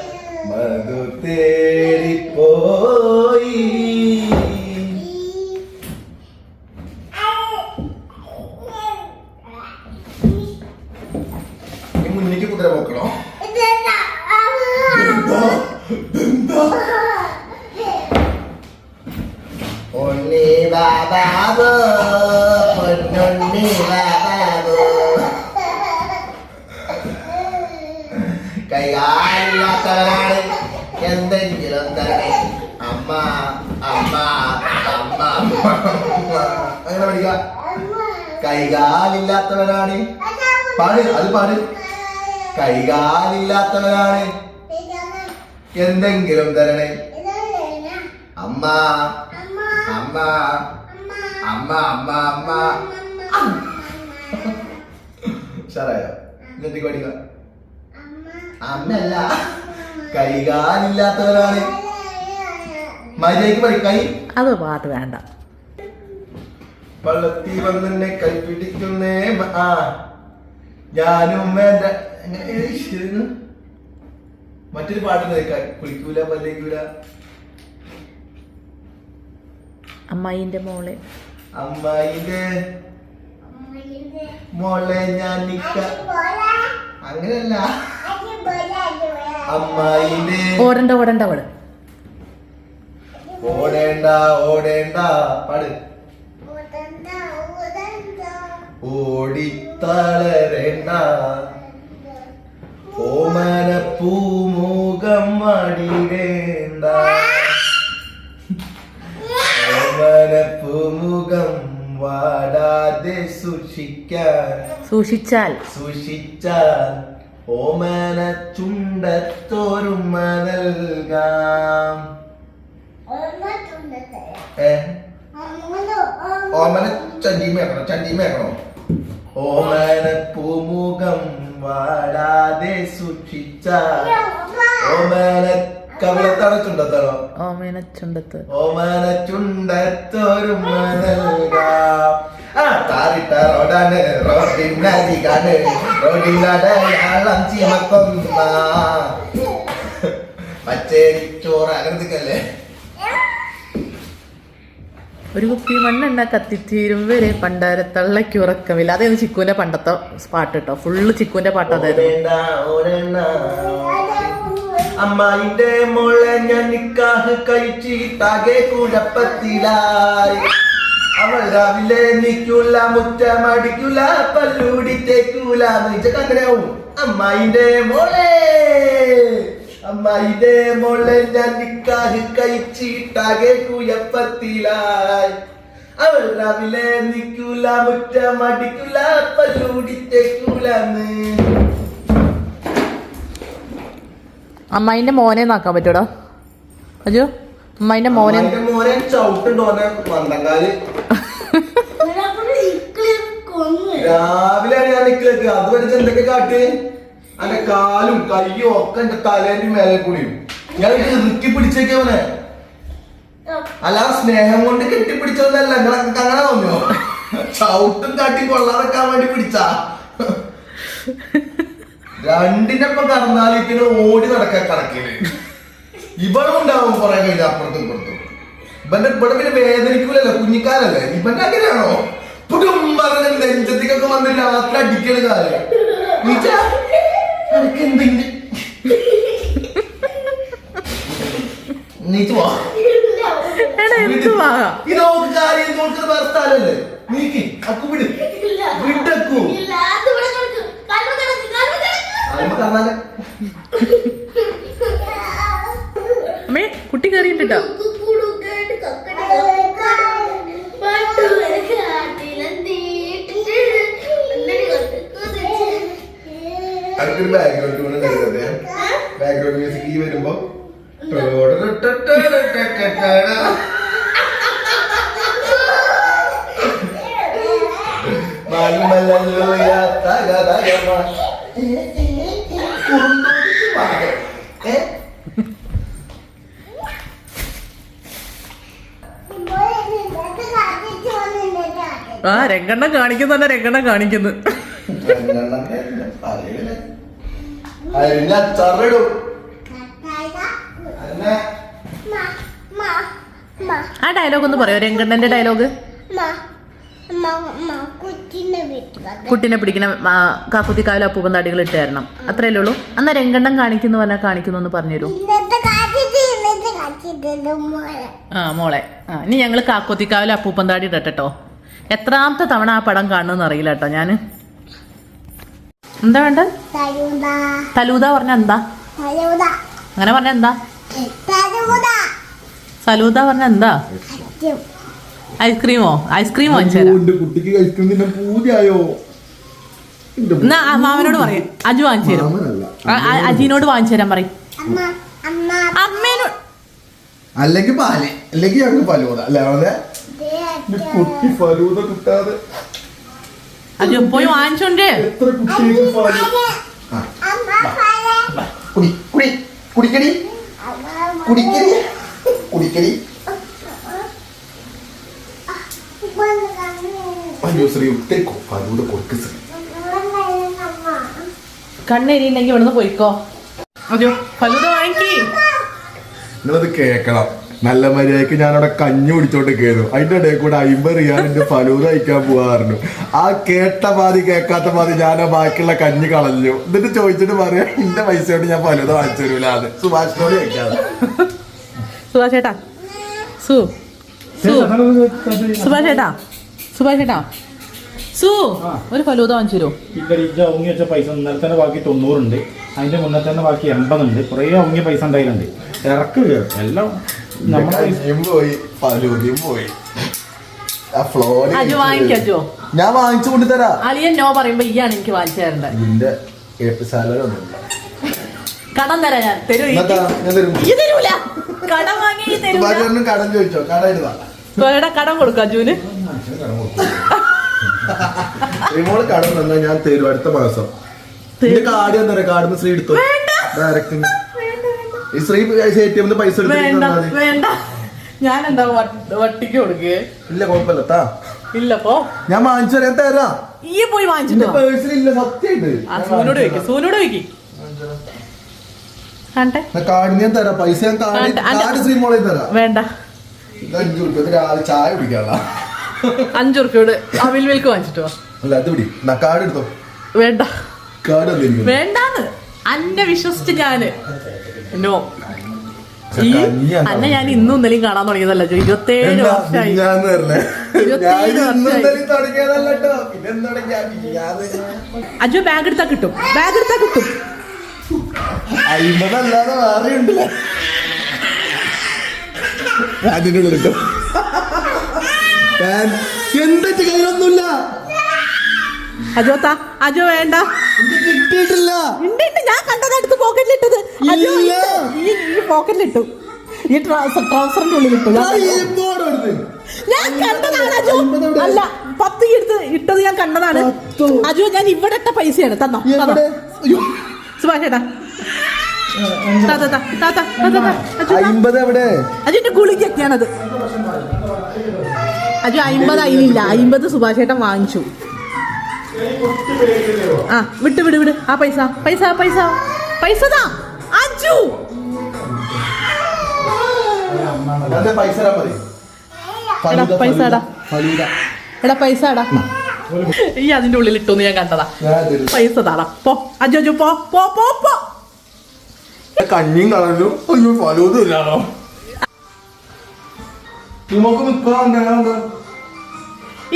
മധു തേടിപ്പോയി. മുന്നിക്ക് കുതിര പോക്കണോ? ഉണ്ണി ബാബാബോ പൊന്നുണ്ണി ബാബാബോ കൈകാലില്ലാത്തവരാണ് എന്തെങ്കിലും തന്നെ അമ്മ അമ്മ അമ്മ അങ്ങനെ പഠിക്ക. കൈകാലില്ലാത്തവരാണ് പാട് അത് പാട്. കൈകാലില്ലാത്തവരാണ് എന്തെങ്കിലും തരണേ അമ്മ അമ്മ അമ്മ അമ്മ അമ്മ. ഉഷാറായോ? എന്തൊക്കെ പഠിക്ക? അമ്മയല്ല, കൈകാലില്ലാത്തവരാണ്. മര്യാദക്ക് പഠി. കൈ അത് പാട്ട് വേണ്ട. വള്ളത്തിൽ വന്നെ കൈപിടിക്കുന്നേ ആ ഞാനും മറ്റൊരു പാട്ട് കേൾക്കാൻ കുളിക്കൂല പല്ലേക്കൂല. അമ്മായിന്റെ മോളെ അമ്മായിന്റെ മോളെ ഞാൻ നിക്ക അങ്ങനെയല്ല. അമ്മായിന്റെ ഓടണ്ട ഓടണ്ട പാട്. ഓടേണ്ട ഓടേണ്ട പാട്. ഓടിത്തളരേണ്ട ഓമന പൂമുഖം മടിടേണ്ട ഓമന പൂമുഖം വാടാതെ സൂക്ഷിച്ചാൽ ഓമന ചുണ്ടത്തോരുമ നൽകാം. ഓമന ചണ്ടിമേക്കണോ? ഓമന പൂമുഖം വാടാതെ സൂക്ഷിച്ചാൽ ഓമന കവിളത്താണോ ചുണ്ടത്താണോ? ഓമന ചുണ്ടത്ത്. ഓമന ചുണ്ടത്തോരുമ നൽകാം. താറിട്ട റോഡാണ് റോഡിനരികാണ് റോഡിനടയാളം ചീമക്കൊന്ന പച്ചരിച്ചോറ് അങ്ങനത്തൊക്കെയല്ലേ. ഒരു കുപ്പി മണ്ണെണ്ണ കത്തിത്തീരും വരെ പണ്ടാരത്തള്ളക്ക് ഉറക്കമില്ല. അതായത് ചിക്കുവിന്റെ പണ്ടത്തെ പാട്ട് കേട്ടോ. ഫുള്ള് ചിക്കുവിന്റെ പാട്ട് അതായിരുന്നു. അമ്മായിന്റെ മോളെ ഞാൻ നിക്കാഹ് കഴിച്ചിട്ടാകെ കുഴപ്പത്തിലായി. അവൾ രാവിലെ നിക്കൂല മുറ്റമടിക്കൂല പല്ലൂടി തേക്കൂല ഇതൊക്കെ അങ്ങനെയാവും. അമ്മായിന്റെ മോളെ ഞാൻ നിക്കാഹ് കഴിച്ചിട്ടാകെ കുഴപ്പത്തിലായി. അവൾ രാവിലെ നിക്കൂല മുറ്റമടിക്കൂല പല്ലൂടി തേക്കൂലെന്ന്. അമ്മായിന്റെ മോനെ നോക്കാൻ പറ്റൂടാ അജു? അമ്മായിന്റെ മോനെ ചവിട്ടുണ്ടോനെ മന്ദങ്കാല്. രാവിലെയാണ് ഞാൻ നിക്കലേക്ക്. അത് പഠിച്ച് എന്തൊക്കെ കാട്ട്? എന്റെ കാലും കയ്യും ഒക്കെ എന്റെ തലേന്റെ മേലെ കൂടിയും ഞാൻ ഇറുക്കി പിടിച്ചേക്കവനെ. അല്ലാതെ സ്നേഹം കൊണ്ട് കെട്ടിപ്പിടിച്ചതല്ല. നിങ്ങളൊക്കെ അങ്ങനെ തോന്നിയോ? ചവിട്ടും കാട്ടി കൊള്ളാതെക്കാൻ വേണ്ടി പിടിച്ചാ. രണ്ടിനൊപ്പം കടന്നാലിക്കിന് ഓടി നടക്കാൻ കടക്കില്. ഇവളും ഉണ്ടാവും കുറെ കഴിഞ്ഞ അപ്പുറത്തും ഇപ്പുറത്തും. ഇവിടെ പിന്നെ വേദനിക്കൂലല്ലോ, കുഞ്ഞിക്കാലല്ലേ. ഇവന്റെ അങ്ങനെയാണോ? പുടും പറഞ്ഞ നെഞ്ചത്തേക്കൊക്കെ വന്ന് രാത്രി അടിക്കണ കാര്യം. ഇതൊക്കെ കാര്യം നോക്കുന്ന വേറെ സ്ഥലല്ലേ. നീക്കി അക്കു വിടക്കൂ. പറഞ്ഞാല് അമ്മേ കുട്ടി കയറിയിട്ടോ. അടുത്തൊരു ബാക്ക്ഗ്രൗണ്ട് മ്യൂസിക് ഈ വരുമ്പോ ആ രംഗണ്ണം കാണിക്കുന്നുണ്ട്, രംഗണ്ണം കാണിക്കുന്നു. ആ ഡയലോഗ് ഒന്ന് പറയോ, രംഗണ്ണന്റെ ഡയലോഗ്? കുട്ടിനെ പിടിക്കണ കാക്കുത്തിക്കാവിലെ അപ്പൂപ്പൻ തടികൾ ഇട്ട് തരണം, അത്രയല്ലേ ഉള്ളൂ. എന്നാ രംഗണ്ണം കാണിക്കുന്നു പറഞ്ഞാൽ കാണിക്കുന്നു എന്ന് പറഞ്ഞുതരൂ. ആ മോളെ, ആ ഇനി ഞങ്ങള് കാക്കുത്തിക്കാവിലെ അപ്പൂപ്പൻ താടി ഇടട്ടോ. എത്രാമത്തെ തവണ ആ പടം കാണുന്നെന്ന് അറിയില്ല കേട്ടോ ഞാന്. എന്താ വേണ്ട? സലൂദ പറഞ്ഞ എന്താ? അങ്ങനെ പറഞ്ഞ എന്താ? സലൂദ പറഞ്ഞ എന്താ? ഐസ്ക്രീമോ? ഐസ്ക്രീം കുട്ടിക്ക് ഐസ്ക്രീം തിന്നാൻ പൂതിയായോ? എന്നാ മാമനോട് പറയും, അജു വാങ്ങിച്ചു തരും. അജീനോട് വാങ്ങിച്ചു തരാൻ പറയും. അമ്മേനോട് അല്ലെങ്കിൽ പാല്, അല്ലെങ്കിൽ ഞങ്ങൾക്ക് ഫലൂദ അല്ലേ? കുട്ടി ഫലൂദ കിട്ടാതെ അജു പോയി വാങ്ങിച്ചോണ്ടേ. എത്ര കുട്ടികൾക്ക് കുടിക്കടി കുടിക്കടി കുടിക്കടി. അയ്യോ ശ്രീ ഫലൂദ കൊടുക്ക് ശ്രീ. കണ്ണെരിയുണ്ടെങ്കിൽ ഇവിടുന്ന് പോയിക്കോ. അജു ഫലൂദ വാങ്ങിക്കേ. നിങ്ങളത് കേക്കണം. നല്ല മര്യാദക്ക് ഞാനവിടെ കഞ്ഞി കുടിച്ചോണ്ട് കയറും. അതിന്റെ ഇടയിൽ കൂടെ 50 റിയാൽ എന്റെ ഫലൂദ കഴിക്കാൻ പോവാറുണ്ട്. ആ കേട്ട പാതി കേൾക്കാത്ത പാതി ഞാൻ ബാക്കിയുള്ള കഞ്ഞി കളഞ്ഞു. എന്നിട്ട് ചോദിച്ചിട്ട് പറയാം എന്റെ പൈസ കൊണ്ട് ഞാൻ ഫലൂദ വാങ്ങിച്ചു തരൂല. അത് സുഭാഷിനോട് കഴിക്കാതെ. സുഭാഷ് ചേട്ടാ, സുഭാഷ് ചേട്ടാ, സുഭാഷ് ചേട്ടാ, ഒരു ഫലൂദ വാങ്ങിച്ചു തരുമോ? ഉങ്ങി വെച്ച പൈസ ഇന്നലെ തന്നെ ബാക്കി 90 ഉണ്ട്. അതിന്റെ മുന്നേ തന്നെ ബാക്കി 80 ഉണ്ട്. കുറേ ഉങ്ങിയ പൈസ ഉണ്ടായിട്ടുണ്ട്. ഇറക്ക് കയറും എല്ലാം. പോയി ഫലൂദയും പോയി. വാങ്ങിക്കോ, ഞാൻ വാങ്ങിച്ചു കൊണ്ട് തരാം. അലിയൻ നോ പറയുമ്പോ ഈയാണ് എനിക്ക് വാങ്ങിച്ചു തരേണ്ടത്. ഇതിന്റെ സാലറി ഒന്നുമില്ല. കടം തരാം ഞാൻ. തരൂല, കടം വാങ്ങി കടം ചോദിച്ചോ? കട കടം കൊടുക്കാം അജുവിന്. റിമോള് കടം തന്നാ ഞാൻ തരും അടുത്ത മാസം. കാർഡ് എന്താ പറയാ, കാർഡിന് ശ്രീ എടുത്തോ ഡയറക്റ്റ്. ഈ ശ്രീ ATM പൈസ വേണ്ട, ഞാൻ എന്താ വട്ടിക്ക് കൊടുക്കേ? ഇല്ല കുഴപ്പമില്ല താ. ഇല്ലപ്പോ ഞാൻ വാങ്ങിച്ചു തരാൻ തരാം. ഈ പോയി വാങ്ങിച്ചിട്ടോ? പേഴ്സിലില്ല സത്യമായിട്ട്. സൂനോട് വെക്ക്, സൂനോട് വെക്ക്. കാർഡ് ഞാൻ തരാം. പൈസ ഞാൻ കാർഡ് ശ്രീമോളെ തരാം. വേണ്ട, 5 രൂപ രാവിലെ ചായ കുടിക്കാനുള്ള 5 രൂപയോട് അവിൽ മിൽക്ക് വാങ്ങിച്ചിട്ടോ? അല്ല അത് പിടി. കാർഡ് എടുത്തോ. വേണ്ട, കാർഡ് വേണ്ടാന്ന് അന്നെ വിശ്വസിച്ച് ഞാന് നോ. അന്നെ ഞാൻ ഇന്നും ഇന്നലെയും കാണാൻ തുടങ്ങിയതല്ല. 27 വർഷമായി. അജു ബാഗ് എടുത്താ കിട്ടും, ബാഗ് എടുത്താ കിട്ടും. 50 അല്ലാതെ വേറെ ഉണ്ടല്ലേ അതിന്റെ ഉള്ളിൽ കിട്ടും. എന്താ കയ്യിലൊന്നുമില്ല. അജോത്താ, അജോ വേണ്ട, കിട്ടിയിട്ടില്ല. ഞാൻ കണ്ടത് അടുത്ത് പോക്കറ്റിലിട്ടത്. ഈ പോക്കറ്റിലിട്ടു, ഈ ട്രൗസറിന്റെ ഉള്ളിലിട്ടു. ഞാൻ കണ്ടതാണ് അജു. അല്ല 10 എടുത്ത് ഇട്ടത് ഞാൻ കണ്ടതാണ് അജു. ഞാൻ ഇവിടെ ഇട്ട പൈസയാണ്. തന്നോ സുഭാഷ് ചേട്ടാ. അജുന്റെ ഗുളികയൊക്കെയാണത്. അജു 50 അതിലില്ല. 50 സുഭാഷ് ചേട്ടൻ വാങ്ങിച്ചു. ആ വിട്ട് വിട് വിട്. ആ പൈസ പൈസ പൈസ പൈസ താ അജു. പൈസ എടാ, പൈസ എടാ. ഈ അതിന്റെ ഉള്ളിൽ ഇട്ടോന്ന് ഞാൻ കണ്ടതാ. പൈസ താടാ. പോ അജു, അജു പോ പോ പോ പോ. കഞ്ഞിയും കളഞ്ഞു. അയ്യോ ഫലൂദ ഇല്ലാണോ?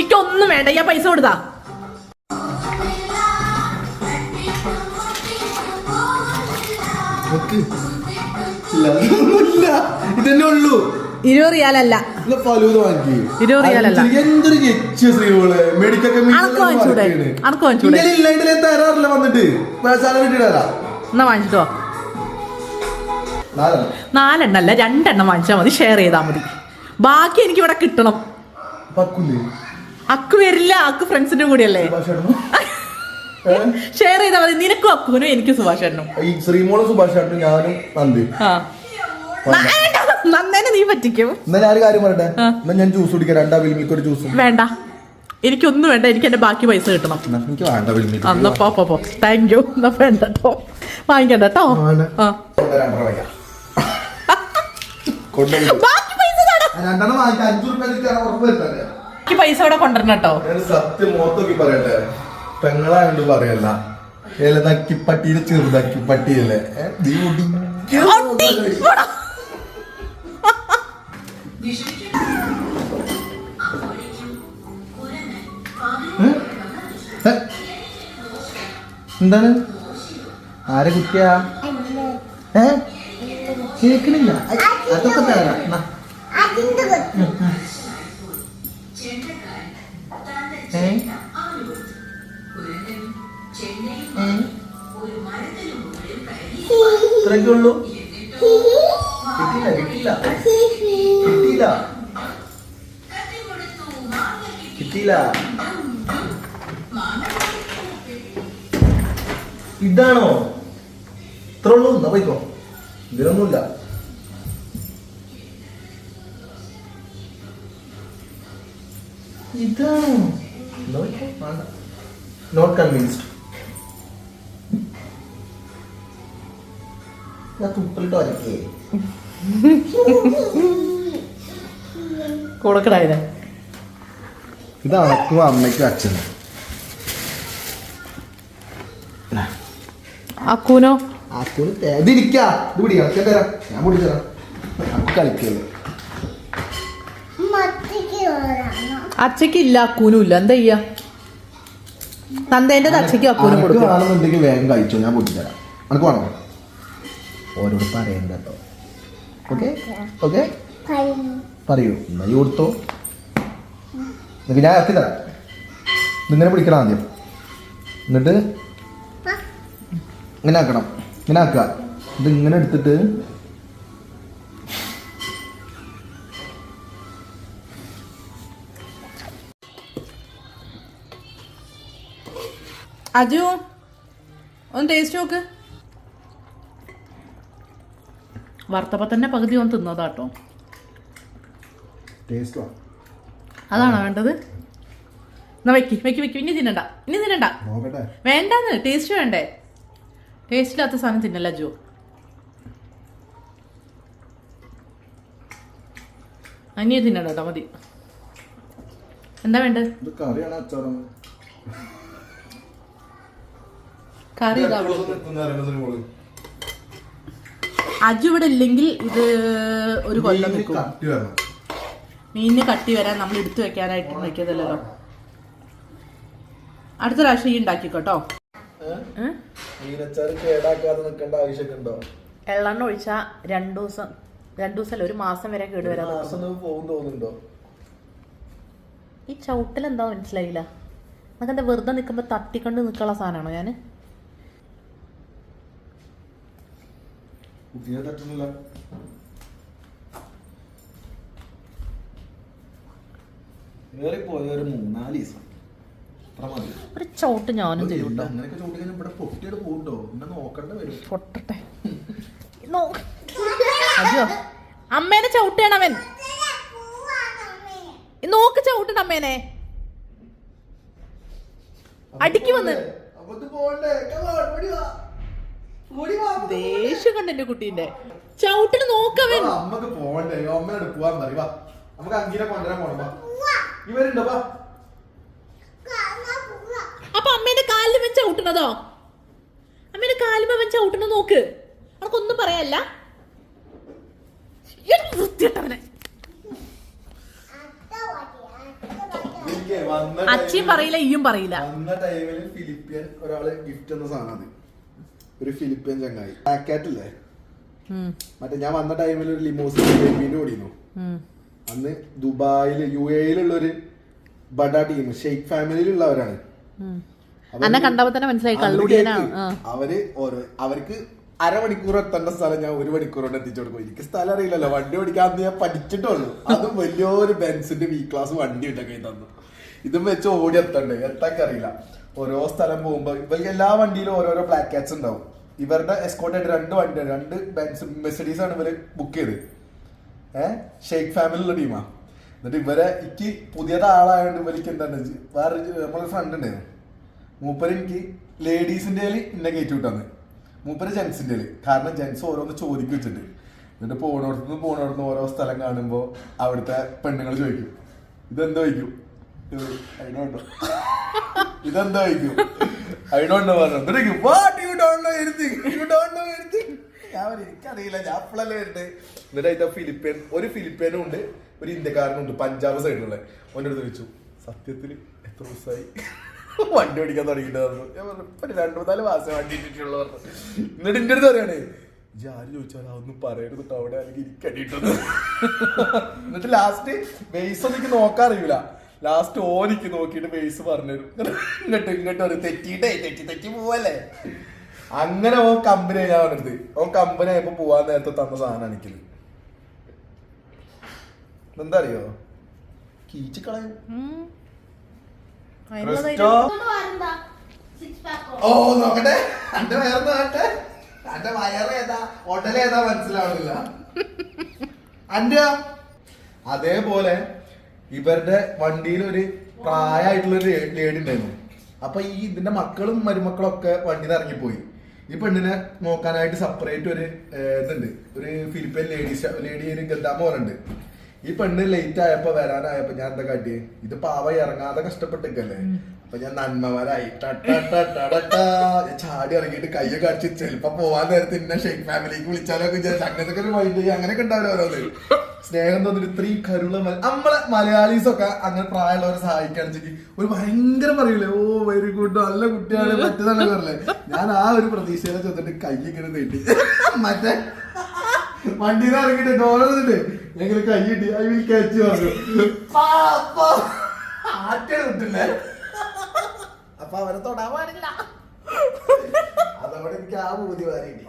ഇക്കൊന്നും വേണ്ട, ഞാൻ പൈസ കൊടുത്താ. ഇതന്നെ ഉള്ളൂ. 20 റിയാലല്ല, ഫലൂദ വാങ്ങി 20 റിയാലല്ല. എന്തൊരു ശ്രീകള് മെഡിക്കൽ തരാറില്ല വന്നിട്ട് എന്നാ വാങ്ങിച്ചിട്ടോ. 4 എണ്ണല്ല, 2 എണ്ണം വാങ്ങിച്ചാൽ മതി. ഷെയർ ചെയ്താൽ മതി. ബാക്കി എനിക്ക് ഇവിടെ കിട്ടണം. അക്കു വരില്ല, അക്കു ഫ്രണ്ട്സിന്റെ കൂടെയല്ലേ. ഷെയർ ചെയ്താൽ മതി. നിനക്കും അക്കുവിനും എനിക്കും സുഭാഷ് ചേട്ടനും. ശ്രീമോളും സുഭാഷ് ചേട്ടനും ഞാനും നന്ദി. നന്ദേനെ നീ പറ്റിക്കും. കാര്യം പറയട്ടെ, ഞാൻ ജ്യൂസ് കുടിക്കാം. 2 അവിൽ മിൽക്ക് ഒരു ജ്യൂസ്. വേണ്ട, എനിക്കൊന്നും വേണ്ട. എനിക്ക് എന്റെ ബാക്കി പൈസ കിട്ടണം. എനിക്ക് വേണ്ട അവിൽ മിൽക്ക്. എന്നാ പോ. Thank you. എന്നാ വേണ്ട കേട്ടോ, വാങ്ങിക്കണ്ട കേട്ടോ. ബാക്കി പൈസ ഇവിടെ കൊണ്ടുവരണം കേട്ടോ. സത്യം മോത്തൊക്കെ പറയട്ടെ, പെങ്ങളായോണ്ട് പറയല്ല. ഏലതാക്കി പട്ടിയില് ചെറുതാക്കി പട്ടിയല്ലേ. എന്താണ്? ആരെ കുട്ടിയാ? കേക്കണില്ല. അതൊക്കെ തരാം. ഇത്രയൊക്കെ ഉള്ളൂ. കിട്ടിയില്ല. ഇതാണോ? ഇത്ര ഉള്ളൂ. എന്നാ പോയിക്കോ. ഇതിനൊന്നുമില്ല. ഇതാണോ? Not convinced. തുപ്പിലിട്ട് വരക്കേ കൊടുക്കണ. ഇത് അണക്കും അമ്മയ്ക്കും അച്ഛനും. അക്കൂനോ? അക്കൂന് ഇതിരിക്കാ. ഇത് പിടിക്കാം. അച്ഛൻ തരാം, ഞാൻ പിടിച്ചു തരാം. അക്കു കളിക്കല്ലേ. അച്ഛക്കില്ല, അക്കൂനും ഇല്ല. എന്താ ചെയ്യാ? നന്ദേന്റെ അച്ഛക്കും അക്കൂനും കൊടുക്കും. ആണെന്നുണ്ടെങ്കിൽ വേഗം കഴിച്ചോ, ഞാൻ പൊട്ടിത്തരാം. അനക്ക് വേണോ? ഓരോട് പറയണ്ട കേട്ടോ. ഓക്കെ ഓക്കെ പറയൂ. എന്നാ ഈ കൊടുത്തോ. ഞാൻ ഇറക്കി തരാം. ഇതിങ്ങനെ പിടിക്കണം ആദ്യം. എന്നിട്ട് ഇങ്ങനെ ആക്കണം. ഇങ്ങനെ ആക്കുക. ഇത് ഇങ്ങനെ എടുത്തിട്ട് അജു ഒന്ന് ടേസ്റ്റ് നോക്ക്. വറുത്തപ്പോ തന്നെ പകുതി ഒന്ന് തിന്നതാട്ടോ. അതാണോ വേണ്ടത്? എന്നാ വെക്കി. ഇനി തിന്നണ്ട. വേണ്ടെന്ന്. ടേസ്റ്റ് വേണ്ടേ? ടേസ്റ്റ് ഇല്ലാത്ത സാധനം തിന്നല്ല അജു. അനിയ തിന്നണ്ട കേട്ടോ, മതി. എന്താ വേണ്ടത്? കറി അജു ഇവിടെ ഇല്ലെങ്കിൽ ഇത് ഒരു കൊല്ലം നിൽക്കും. മീനിന് കട്ടി വരാൻ നമ്മൾ എടുത്തു വെക്കാനായിട്ട് വെക്കതല്ലോ. അടുത്ത പ്രാവശ്യം ഈ ഉണ്ടാക്കിക്കോട്ടോ. എള്ളെണ്ണ ഒഴിച്ചാ 2 ദിവസം 1 മാസം വരെ കേടുവരാൻ. ഈ ചവിട്ടൽ എന്താ മനസ്സിലായില്ല. നമുക്ക് എന്താ വെറുതെ നിൽക്കുമ്പോ തട്ടിക്കൊണ്ട് നിൽക്കാനുള്ള സാധനമാണോ ഞാന്? ഒരു ചവിട്ട് ഞാനും തരുന്നുണ്ടോ? പൊട്ടട്ടെ. അയ്യോ, അമ്മേനെ ചവിട്ടാണ് അവൻ. നോക്ക് ചവിട്ടണ അമ്മേനെ. അടിക്ക് വന്ന് ദേഷ്യം കണ്ട എന്റെ കുട്ടീന്റെ ചവിട്ടിന് നോക്കവൻ. അപ്പൊ അമ്മേന്റെ കാലിൽ വെച്ച് ചവിട്ടണതോ? അമ്മേന്റെ കാലിൽ വെച്ച് ചവിട്ടണ നോക്ക്. അനക്കൊന്നും പറയാല്ല. വൃത്തിയിട്ടവനെ. അച്ഛയും പറയില്ല, ഈയും പറയില്ല. ഫിലിപ്പിയൻ ഒരാള് ഗിഫ്റ്റ് എന്ന സാധനം. ഒരു ഫിലിപ്പിയൻ ചങ്ങായി പാക്കറ്റില്ലേ മറ്റേ ഞാൻ വന്ന ടൈമിൽ ഒരു ലിമോസിൻ ബേബീന്റെ ഓടിയിരുന്നു. അന്ന് ദുബായില് UAE ഒരു ബഡ ടീം ഷെയ്ഖ് ഫാമിലിയിലുള്ളവരാണ്. അവർക്ക് അരമണിക്കൂർ എത്തേണ്ട സ്ഥലം ഞാൻ 1 മണിക്കൂർ കൊണ്ട് എത്തിച്ചു കൊടുക്കും. എനിക്ക് സ്ഥലം അറിയില്ലല്ലോ, വണ്ടി ഓടിക്കാൻ ഞാൻ പഠിച്ചിട്ടുള്ളൂ. അതും വലിയൊരു ബെൻസിന്റെ V ക്ലാസ് വണ്ടി ഇട്ടൊക്കെ തന്നു. ഇതും വെച്ച് ഓടി എത്തണ്ടേ, എത്താൻ അറിയില്ല. ഓരോ സ്ഥലം പോകുമ്പോ ഇവർക്ക് എല്ലാ വണ്ടിയിലും ഓരോരോ ബ്ലാക്ക് കാറ്റ്സ് ഉണ്ടാവും. ഇവരുടെ എസ്കോർട്ട് ആയിട്ട് 2 വണ്ടിയാണ്, 2 ബെൻസ് മെർസിഡീസ് ആണ് ഇവര് ബുക്ക് ചെയ്ത്. ഷെയ്ഖ് ഫാമിലിയുള്ള ടീമാ. എന്നിട്ട് ഇവരെ എനിക്ക് പുതിയതാളായോണ്ട് ഇവർക്ക് എന്താണ് വേറെ നമ്മളൊരു ഫ്രണ്ട് ഉണ്ടായിരുന്നു. മൂപ്പര് എനിക്ക് ലേഡീസിന്റെ ഇന്നെ കയറ്റി വിട്ടാന്ന്, മൂപ്പര് ജെൻസിന്റെ. കാരണം ജെൻസ് ഓരോന്ന് ചോദിക്കും വെച്ചിട്ട്. എന്നിട്ട് പോണോടത്തുനിന്ന് ഓരോ സ്ഥലം കാണുമ്പോ അവിടുത്തെ പെണ്ണുങ്ങൾ ചോദിക്കും ഇതെന്താ ചോദിക്കും, അതിനോണ്ടോ ഇതെന്താ ചോദിക്കും, അതിനോണ്ടോ പറഞ്ഞു. What you don't know anything, you don't know anything. ഞാൻ എനിക്കറിയില്ല, ഞാൻ അപ്പോഴല്ലേ വരുന്നത്. എന്നിട്ട് അതിന്റെ ഒരു ഫിലിപ്പീനും ഉണ്ട്, ഒരു ഇന്ത്യക്കാരനുണ്ട്, പഞ്ചാബ് സൈഡിലുള്ള. ഓൻ്റെ അടുത്ത് ചോദിച്ചു സത്യത്തിൽ എത്ര ദിവസമായി വണ്ടി ഓടിക്കാൻ തുടങ്ങിയിട്ട് പറഞ്ഞു. ഞാൻ പറഞ്ഞു ഇപ്പൊ 2-4 മാസം വണ്ടി ഇട്ടിട്ടുള്ള പറഞ്ഞു. എന്നിട്ട് എന്റെ അടുത്ത് പറയണേ ആര് ചോദിച്ചാൽ അതൊന്നും പറയരുത് അവിടെ, അല്ലെങ്കിൽ ഇരിക്കടിയിട്ടൊന്ന്. എന്നിട്ട് ലാസ്റ്റ് ബേസ് ഒന്നും എനിക്ക് നോക്കാൻ അറിയില്ല. ലാസ്റ്റ് ഓനിക്ക് നോക്കിയിട്ട് ബേസ് പറഞ്ഞുതരും. ഇങ്ങോട്ട് ഒരു തെറ്റി പോവല്ലേ. അങ്ങനെ ഓൻ കമ്പനി ഞാൻ പറഞ്ഞത്, ഓൻ കമ്പനി ആയപ്പോ പോവാൻ നേരത്തെ തന്ന സാധനം എനിക്കിത് എന്താ അറിയോ, കീച്ച് കളയും. ഓ നോക്കട്ടെ എന്റെ വയറ് നോക്കട്ടെ, എന്റെ വയറേതാ ഉടലേതാ മനസ്സിലാവുന്നില്ല. അന്റെ അതേപോലെ ഇവരുടെ വണ്ടിയിൽ ഒരു പ്രായമായിട്ടുള്ളൊരു ലേഡി ഉണ്ടായിരുന്നു. അപ്പൊ ഇതിന്റെ മക്കളും മരുമക്കളും ഒക്കെ വണ്ടിയിൽ ഇറങ്ങിപ്പോയി. ഈ പെണ്ണിനെ നോക്കാനായിട്ട് സെപ്പറേറ്റ് ഒരു ഇതുണ്ട്, ഒരു ഫിലിപ്പൈൻ ലേഡി ഒരു ഗദ്ദാമ പോലുണ്ട്. ഈ പെണ്ണ് ലേറ്റ് ആയപ്പോ വരാനായപ്പോ ഞാൻ എന്താ കാട്ടിയേ, ഇത് പാവ ഇറങ്ങാതെ കഷ്ടപ്പെട്ടിക്കല്ലേ. അപ്പൊ ഞാൻ നന്മമാരായി ചാടി ഇറങ്ങിയിട്ട് കയ്യൊക്കെ അടിച്ച് ചിലപ്പോ പോവാൻ നേരത്തെ ഇന്ന ഷെയ്ഖ് ഫാമിലിക്ക് വിളിച്ചാലൊക്കെ അങ്ങനത്തെ ഒരു മൈൻഡ് അങ്ങനെയൊക്കെ ഉണ്ടാവില്ല ഓരോന്ന്. സ്നേഹം തോന്നിട്ട് ഇത്രയും കരുള നമ്മളെ മലയാളീസൊക്കെ അങ്ങനെ പ്രായമുള്ളവരെ സഹായിക്കുകയാണെന്ന് ഒരു ഭയങ്കര പറയൂലേ, ഓ വെരി ഗുഡ് നല്ല കുട്ടിയാണ് മറ്റേതാണ് പറഞ്ഞേ. ഞാൻ ആ ഒരു പ്രതീക്ഷയിലെ ചെന്നിട്ട് കൈ ഇങ്ങനെ നീട്ടി മറ്റേ വണ്ടിയിൽ ഇറങ്ങിട്ട് ഡോറിട്ട് ഞങ്ങൾ കൈ ഇട്ടി ഐ വിൽ ക്യാച്ച് പറഞ്ഞു. ആറ്റേ കിട്ടില്ലേ, അപ്പൊ അവരെ തൊടാൻ പാടില്ല. അതോടെ എനിക്ക് ആ ബോധ്യം മാറിയില്ല.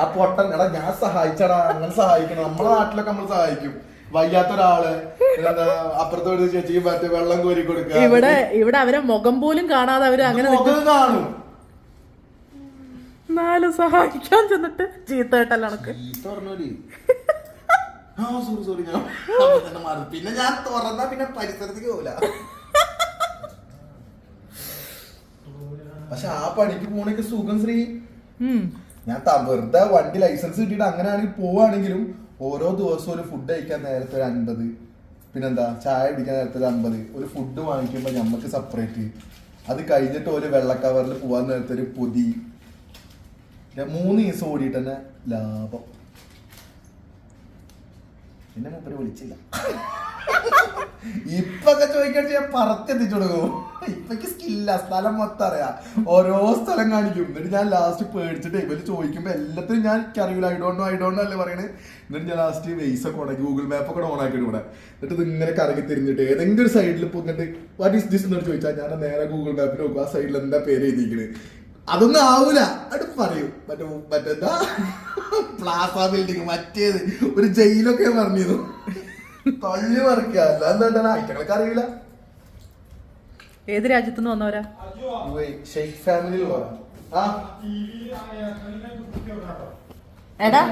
ആ പൊട്ടൻ എടാ ഞാൻ സഹായിച്ചടാ, അങ്ങനെ സഹായിക്കണം. നമ്മളെ നാട്ടിലൊക്കെ നമ്മൾ സഹായിക്കും. വയ്യാത്ത ഒരാള് അപ്പുറത്തോട് ചേച്ചിക്ക് മറ്റേ വെള്ളം കോരി കൊടുക്കുക. ഇവിടെ അവരെ മുഖം പോലും കാണാതെ അവര് അങ്ങനെ കാണും. സഹായിക്കാൻ ചെന്നിട്ട് ചീത്ത കേട്ടല്ലോ പറഞ്ഞോലി. സോറി ഞാൻ പിന്നെ ഞാൻ തുറന്നാ പിന്നെ പരിസരത്തേക്ക് പോവില്ല. പക്ഷെ ആ പണിക്ക് പോണേക്ക് സുഖം ശ്രീ. ഞാൻ വെറുതെ വണ്ടി ലൈസൻസ് കിട്ടിയിട്ട് അങ്ങനെയാണെങ്കിൽ പോവാണെങ്കിലും ഓരോ ദിവസവും ഒരു ഫുഡ് കഴിക്കാൻ നേരത്തെ ഒരു 50, പിന്നെന്താ ചായ കുടിക്കാൻ നേരത്തെ ഒരു 50, ഒരു ഫുഡ് വാങ്ങിക്കുമ്പോ ഞമ്മക്ക് സെപ്പറേറ്റ്. അത് കഴിഞ്ഞിട്ട് ഒരു വെള്ള കവറിൽ പോവാൻ നേരത്തെ ഒരു പൊതി. 3 ദിവസം ഓടിയിട്ട് തന്നെ ലാഭം. പിന്നെ മൂപ്പര് വിളിച്ചില്ല. ഇപ്പൊക്കെ ചോദിക്കണ ഞാൻ പറത്തെത്തിച്ചു കൊടുക്കും. ഇപ്പൊക്ക് സ്കില്ല, സ്ഥലം മൊത്തം അറിയാം, ഓരോ സ്ഥലം കാണിക്കും. എന്നിട്ട് ഞാൻ ലാസ്റ്റ് പേടിച്ചിട്ട് ഇവര് ചോദിക്കുമ്പോ എല്ലാത്തിനും ഞാൻ എനിക്കറിയില്ല, ഐ ഡോണ്ട് അല്ലേ പറയണേ. എന്നിട്ട് ഞാൻ ലാസ്റ്റ് വെയ്സ് ഒക്കെ ഉണക്കി ഗൂഗിൾ മാപ്പ് ഒക്കെ ഓൺ ആക്കിയിട്ട് ഇവിടെ. എന്നിട്ട് ഇത് ഇങ്ങനെ കറങ്ങി തിരിഞ്ഞിട്ട് ഏതെങ്കിലും ഒരു സൈഡിൽ പോന്നിട്ട് വാട്ട് ഈസ് ദിസ് എന്ന് ചോദിച്ചാൽ ഞാൻ നേരെ ഗൂഗിൾ മാപ്പിൽ നോക്കും, ആ സൈഡിൽ എന്താ പേര് എഴുതിയിരിക്കണേ. അതൊന്നും ആവൂല, അത് പറയും. മറ്റെന്താ പ്ലാസ ബിൽഡിങ്, മറ്റേത് ഒരു ജയിലൊക്കെ പറഞ്ഞിരുന്നു. തള്ളി മറിക്കുക, അല്ലാതെ ഐറ്റങ്ങൾക്ക് അറിയില്ല. ഏത് രാജ്യത്തുനിന്ന് വന്നവരാ? ഷെയ്ഖ് ഫാമിലിയിലുള്ള. എടാ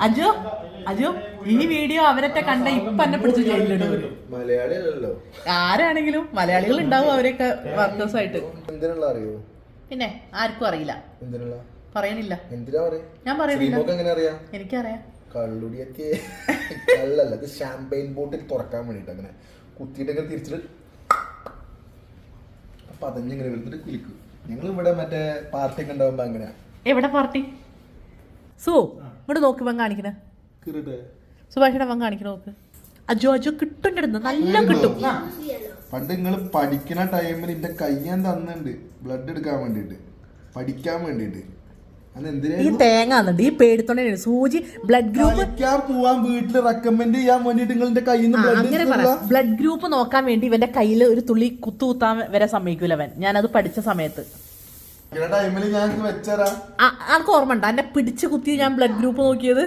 അജു ഈ വീഡിയോ അവരൊക്കെ കണ്ട ഇപ്പൊ എന്നെ പിടിച്ച് ജയിലിലിടും. മലയാളികളല്ലോ, ആരാണെങ്കിലും മലയാളികൾ ഉണ്ടാവും അവരൊക്കെ വർക്കേഴ്സ് ആയിട്ട്. എന്തിനുള്ള അറിയോ? പിന്നെ ആർക്കും അറിയില്ല, പറയണില്ല. ഞാൻ പറയുന്നില്ല, എനിക്കറിയാം. കള്ളുടിയൊക്കെ കള്ളല്ല, അത് ഷാമ്പെയിൻ ബോട്ടിൽ തുറക്കാൻ വേണ്ടിട്ട് അങ്ങനെ കുത്തിയിട്ടൊക്കെ തിരിച്ചിട്ട് പതഞ്ഞിങ്ങനെ വെളുത്തിട്ട് കുലിക്കും. ഞങ്ങൾ ഇവിടെ മറ്റേ പാർട്ടി ഒക്കെ ഉണ്ടാവുമ്പോ അങ്ങനെയാ. എവിടെ പാർട്ടി? ഇവിടെ നോക്കി വൻ കാണിക്കണേ, സുഭാഷിയുടെ വൻ കാണിക്കണ നോക്ക്. അജു കിട്ടുന്നുണ്ട്, നല്ല കിട്ടും. പണ്ട് നിങ്ങൾ പഠിക്കുന്ന ടൈമിൽ എന്റെ കയ്യാൻ തന്നുണ്ട് ബ്ലഡ് എടുക്കാൻ വേണ്ടിട്ട്, പഠിക്കാൻ വേണ്ടിട്ട്. ഈ തേങ്ങ എന്നിട്ട് ഈ പേടിത്തോണ്ടേ സൂചി ബ്ലഡ് ഗ്രൂപ്പ് പോവാൻ വീട്ടില് റെക്കമെൻഡ് ചെയ്യാൻ വേണ്ടിട്ട് നിങ്ങളുടെ കയ്യിൽ നിന്ന് അങ്ങനെ പറയാം. ബ്ലഡ് ഗ്രൂപ്പ് നോക്കാൻ വേണ്ടി ഇവന്റെ കയ്യിൽ ഒരു തുള്ളി കുത്താൻ വരെ സമ്മതിക്കൂല അവൻ. ഞാനത് പഠിച്ച സമയത്ത് ടൈമില് ഞാൻ വെച്ചരാ. അനക്ക് ഓർമ്മ ഉണ്ടോ എന്നെ പിടിച്ച് കുത്തി ഞാൻ ബ്ലഡ് ഗ്രൂപ്പ് നോക്കിയത്?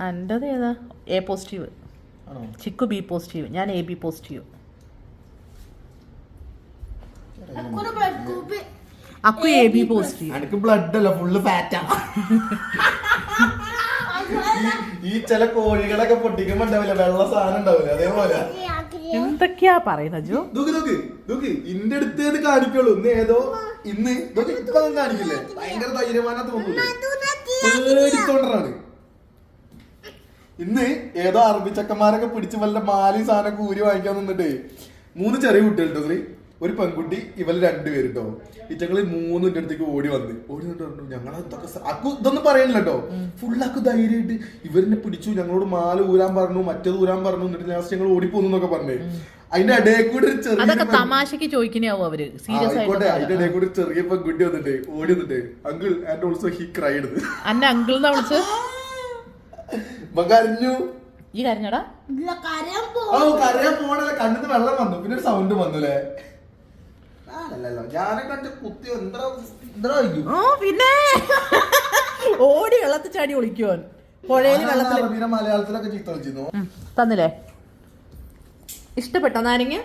എന്റേത് ഏതാ? A positive. Chikku B positive, ഞാൻ A B positive. Akku A B positive. എനിക്ക് ബ്ലഡ് അല്ല, ഫുള്ള് ഫാറ്റാ. ഈ ചില കോഴികളൊക്കെ പൊട്ടിക്കുമ്പോ ഉണ്ടാവില്ല, വെള്ള സാധനം ഉണ്ടാവില്ല, അതേപോലെ. എന്തൊക്കെയാ പറയുന്നത് ജോ? ഇന്റെ അടുത്ത് കാണിക്കുള്ളൂ. ഇന്ന് ഏതോ ഇന്ന് ഇപ്പൊ കാണിക്കില്ലേ, ഭയങ്കര ധൈര്യമാനാ തോന്നൂലേ, പേടിത്തോണ്ടാണ്. ഇന്ന് ഏതോ അറബിച്ചക്കന്മാരൊക്കെ പിടിച്ച് വല്ല മാലി സാധനം കൂരി വാങ്ങിക്കാൻ നിന്നിട്ടേ 3 ചെറിയ കുട്ടികളുണ്ടോ, ഒരു പെൺകുട്ടി, ഇവര് 2 പേരുണ്ടോ. ഇറ്റങ്ങള് 3 അടുത്തേക്ക് ഓടി വന്നിട്ട് പറഞ്ഞു ഞങ്ങളതൊക്കെ ഇതൊന്നും പറയണില്ല കേട്ടോ. ഫുള്ളാക്ക് ധൈര്യമായിട്ട് ഇവരെന്നെ പിടിച്ചു, ഞങ്ങളോട് മാല ഊരാൻ പറഞ്ഞു, മറ്റേത് ഊരാൻ പറഞ്ഞു, എന്നിട്ട് ലാസ്റ്റ് ഞങ്ങൾ ഓടിപ്പോന്നൊക്കെ പറഞ്ഞേ. അതിന്റെ ഇടയിൽ കൂടെ ഒരു ചെറിയ തമാശക്ക് ചോദിക്കണാവും അവര്. ആയിക്കോട്ടെ, അതിന്റെ ഇടയിൽ കൂടെ ചെറിയ പെൺകുട്ടി വന്നിട്ട് ഓടി വന്നിട്ട് uncle and also he cried. അന്നെ അങ്കിൾ വിളിച്ച് കരഞ്ഞു. ഈ കരഞ്ഞടാ? കരയാൻ പോണല്ലേ, കണ്ണിന്ന് വെള്ളം വന്നു, പിന്നെ ഒരു സൗണ്ട് വന്നുല്ലേ. പിന്നെ ഓടി വെള്ളത്തിൽ ചാടി ഒളിക്കുവൻ. പുഴയിൽ വെള്ളത്തിൽ മലയാളത്തിലൊക്കെ ചീത്ത വിളിച്ചിരുന്നു. തന്നില്ലേ? ഇഷ്ടപ്പെട്ടോ നാരങ്ങ?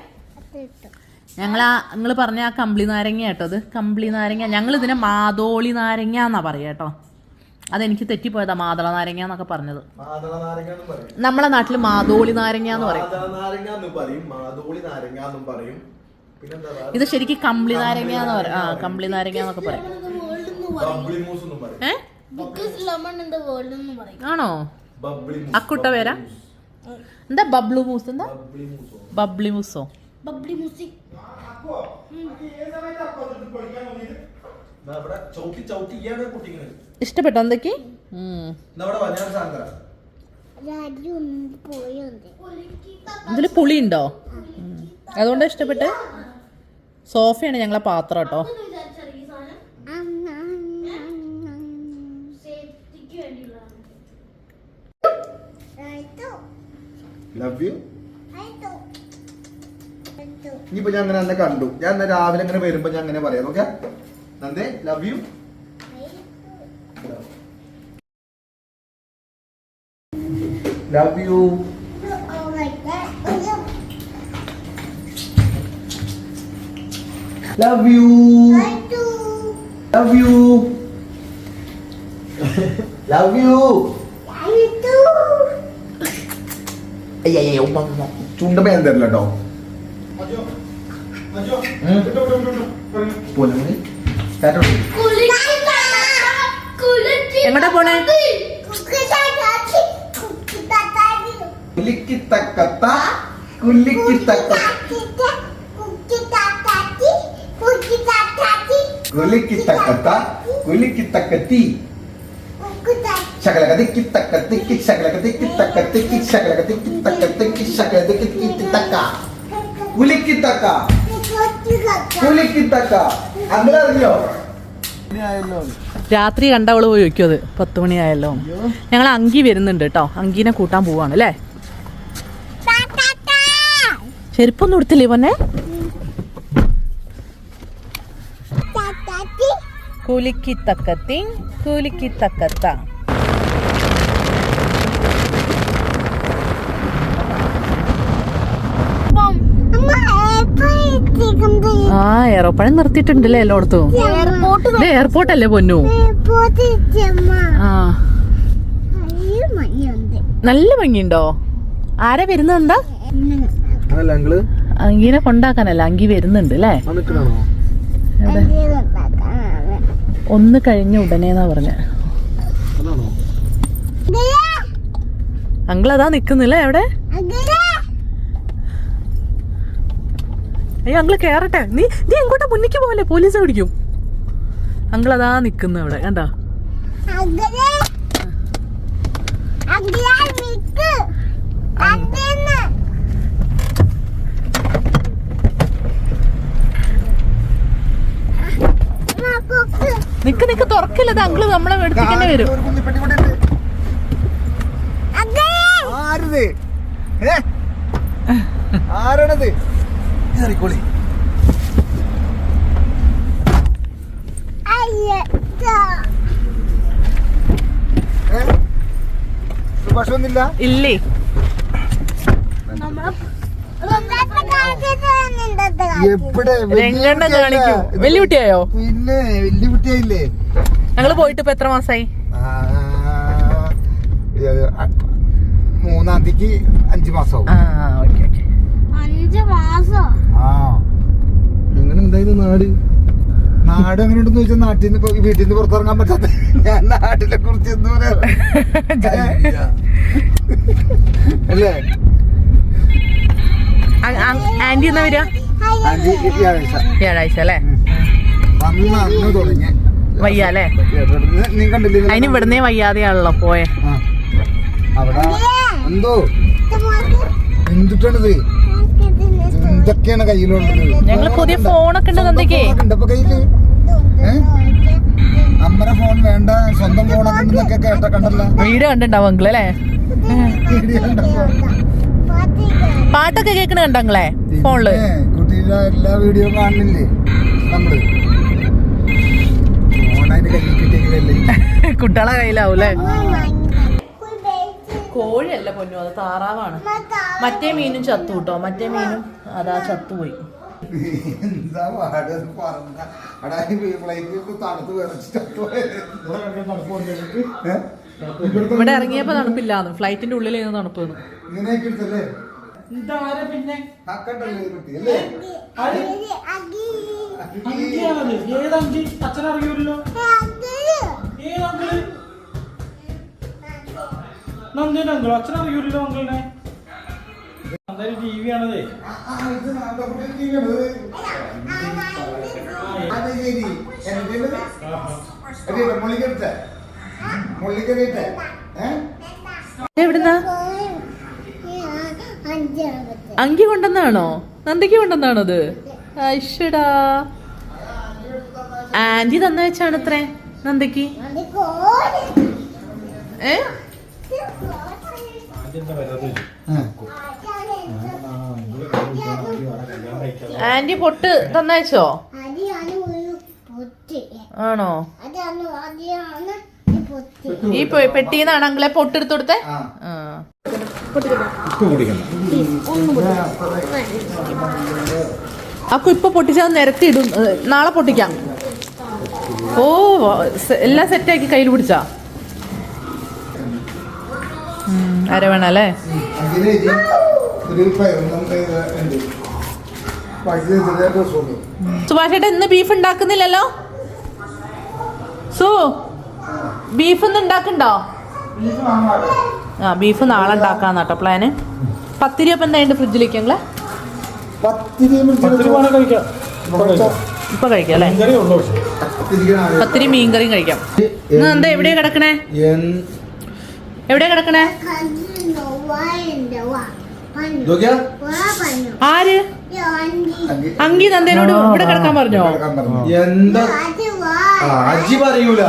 നിങ്ങൾ പറഞ്ഞ ആ കമ്പിളി നാരങ്ങ കേട്ടോ, അത് കമ്പിളി നാരങ്ങ. ഞങ്ങൾ ഇതിനെ മാതോളി നാരങ്ങ എന്നാ പറയാ കേട്ടോ. അതെനിക്ക് തെറ്റിപ്പോയതാ, മാതള നാരങ്ങ എന്നൊക്കെ പറഞ്ഞത്. നമ്മളെ നാട്ടില് മാതോളി നാരങ്ങ എന്ന് പറയും. ഇത് ശരിക്കും കമ്പിളി നാരങ്ങ എന്ന് പറയും. കമ്പിളി നാരങ്ങ എന്നൊക്കെ പറയും. ആണോ? അക്കുട്ട പേരാ എന്താ? ബബ്ലു മൂസ്. എന്താ ബബ്ലി മൂസോ? ഇഷ്ടപ്പെട്ടോ എന്തൊക്കെ? ഇതില് പുളി ഉണ്ടോ? അതുകൊണ്ടാ ഇഷ്ടപ്പെട്ട്. സോഫയാണ് ഞങ്ങളെ പാത്രം കേട്ടോ. ഇനിയിപ്പോ ഞാൻ അങ്ങനെ കണ്ടു, ഞാൻ രാവിലെ അങ്ങനെ വരുമ്പോ ഞാൻ അങ്ങനെ പറയാം. ഓക്കെ നന്ദേ, love you. Love you. Love you. Love you. Love you. ചുണ്ടപ്പ ഞാൻ തരില്ല കേട്ടോ. എങ്ങോട്ടാ പോണേ? കുലിക്കിത്തക്കത്ത കുലിക്കിത്തക്ക കുലിക്കിത്തക്കത്ത കുലിക്കിത്തക്കത്തി ശകലകതിക്ക് തക്കത്തിക്ക് ശകലകതിക്ക് തക്കത്തിക്ക് ശകലകതിക്ക് തക്കത്തിക്ക് ശകലകതിക്ക് തക്ക കുലിക്കിത്തക്ക കുലിക്കിത്തക്ക. അങ്ങനെ അറിയോ? രാത്രി കണ്ടവള് പോയി വയ്ക്കും. അത് 10 മണിയായല്ലോ. ഞങ്ങൾ അങ്കി വരുന്നുണ്ട് കേട്ടോ. അങ്കീനെ കൂട്ടാൻ പോവാണ് അല്ലേ? ചെരുപ്പൊന്നും എടുത്തില്ലേ പൊന്നെ? കുലിക്കിത്തക്കത്തി കുലിക്കിത്തക്കത്ത. ആ എയർപോർട്ട് നിർത്തിയിട്ടുണ്ടല്ലേ എല്ലായിടത്തും. എയർപോർട്ട് അല്ലേ പൊന്നു? ആ നല്ല ഭംഗിയുണ്ടോ? ആരാ വരുന്നുണ്ടോ? അങ്കീനെ കൊണ്ടാക്കാനല്ല, അങ്കി വരുന്നുണ്ട് അല്ലേ? ഒന്ന് കഴിഞ്ഞ ഉടനെന്നാ പറഞ്ഞ. അങ്കിളതാ നിക്കുന്നില്ലേ എവിടെ? അയ്യോ അങ്കിള് കേറട്ടെ. നീ എങ്ങോട്ടാ മുന്നിക്ക് പോലെ? പോലീസ് പിടിക്കും. അങ്കിളതാ നിക്കുന്നു അവിടെ കണ്ടോ? നിക്ക് തുറക്കില്ലത് അങ്കിള് നമ്മളെ എടുത്തിക്കന്നെ വരും. ഒരു കുഞ്ഞിപ്പെട്ടി ഇവിടെ ഉണ്ട്. ആരിത്? ആരാണത്? കേറിക്കോളി. സുഭാഷ് വന്നില്ല? ഇല്ലേ എവിടെ? രംഗണ്ണ കാണിക്കും. വലിയ കുട്ടിയായോ? പിന്നെ വലിയ കുട്ടിയായില്ലേ? ഞങ്ങള് പോയിട്ട് ഇപ്പൊ എത്ര മാസായി? 3-ാം തീയതിക്ക് 5 മാസമാവും. 5 മാസം. എങ്ങനെ എന്തായിരുന്നു നാട്? നാട് എങ്ങനെ ഉണ്ടെന്ന് ചോദിച്ചാൽ നാട്ടിൽ നിന്ന് വീട്ടിൽ നിന്ന് പുറത്തിറങ്ങാൻ പറ്റാത്ത ഞാൻ നാട്ടിനെ കുറിച്ച് എന്ത് പറയാ അല്ലേ? ആന്റി എന്നാ വരിക? ആന്റി വ്യാഴാഴ്ച അല്ലേ? അന്ന് തുടങ്ങി വയ്യാല്ലേ? നീ കണ്ടില്ലേ? അതിന് ഇവിടുന്നേ വയ്യാതെയാണല്ലോ പോയെ. അവിടെ എന്തോ എന്തിട്ടാണിത്? എന്തൊക്കെയാണ് കയ്യിലുള്ളത്? ഞങ്ങള് പുതിയ ഫോണൊക്കെ ഉണ്ട് എന്തൊക്കെ ഇപ്പൊ കയ്യില് അമ്മയുടെ ഫോൺ വേണ്ട, സ്വന്തം ഫോണൊക്കെ ഉണ്ടെന്നൊക്കെ കണ്ടല്ലോ. വീഡിയോ കണ്ടിണ്ടാവും അങ്കിള് അല്ലേ? പാട്ടൊക്കെ കേൾക്കണ കണ്ടങ്ങളെ ഫോണില്? കുട്ടിയുടെ എല്ലാ വീഡിയോ കാണുന്നില്ലേ നമ്മള്? ഫോൺ അതിന്റെ കയ്യിൽ കിട്ടിയെങ്കിലല്ലേ. കുട്ടികളെ കയ്യിലാവൂലേ? കോഴിയല്ല പൊന്നു, അത് താറാവാണ്. മറ്റേ മീനും ചത്തു കേട്ടോ. മറ്റേ മീനും അതാ ചത്തുപോയി. എന്താ പാട് പറഞ്ഞ തണുത്ത് ഇവിടെ ഇറങ്ങിയപ്പോ തണുപ്പില്ലാന്ന്, ഫ്ലൈറ്റിന്റെ ഉള്ളിലായിരുന്നു തണുപ്പ്. ഇങ്ങനെയൊക്കെ എടുത്തല്ലേ? പിന്നെ ആക്കണ്ടല്ലേ കുട്ടി അല്ലേ? ഏതങ്കി അച്ഛനറിയൂല്ലോ. ഏതങ്കിള്? നന്ദിന്റെ അങ്കിള് അച്ഛനറിയൂല്ലോ അങ്കിളിനെ. എന്തായാലും ടി വി ആണതേ. എവിടുന്നാ? അങ്കി കൊണ്ടെന്നാണോ? നന്ദിക്ക് കൊണ്ടെന്നാണോ അത്? ഐഷടാ, ആന്റി തന്ന വെച്ചാണ് ഇത്രേ നന്ദിക്ക്. ആന്റി പൊട്ട് തന്നയച്ചോ? ആണോ? ഈ പെട്ടിന്നാണ് അങ്കിളെ പൊട്ടെടുത്ത് കൊടുത്തേ? അക്കു ഇപ്പൊ പൊട്ടിച്ചാൽ നിരത്തി ഇടും, നാളെ പൊട്ടിക്കാം. ഓ എല്ലാം സെറ്റാക്കി കയ്യിൽ പിടിച്ചാ അര വേണം അല്ലേ? സുഭാഷേട്ടൻ ഇന്ന് ബീഫ് ഉണ്ടാക്കുന്നില്ലല്ലോ? ബീഫ് ഒന്നും ഉണ്ടാക്കണ്ടോ? ബീഫ് നാളെ ഉണ്ടാക്കാന്നാട്ടോ പ്ലാന്. പത്തിരി അപ്പം എന്താ ഫ്രിഡ്ജിലേക്ക് ഞങ്ങള് ഇപ്പൊ കഴിക്കാം അല്ലേ? പത്തിരി മീൻകറിയും കഴിക്കാം. എന്താ എവിടെയാ കിടക്കണേ? എവിടെയാ കിടക്കണേ? ആര്? അങ്കി നന്ദേനോട് ഇവിടെ കിടക്കാൻ പറഞ്ഞോ? എന്താ അജി പറയൂല,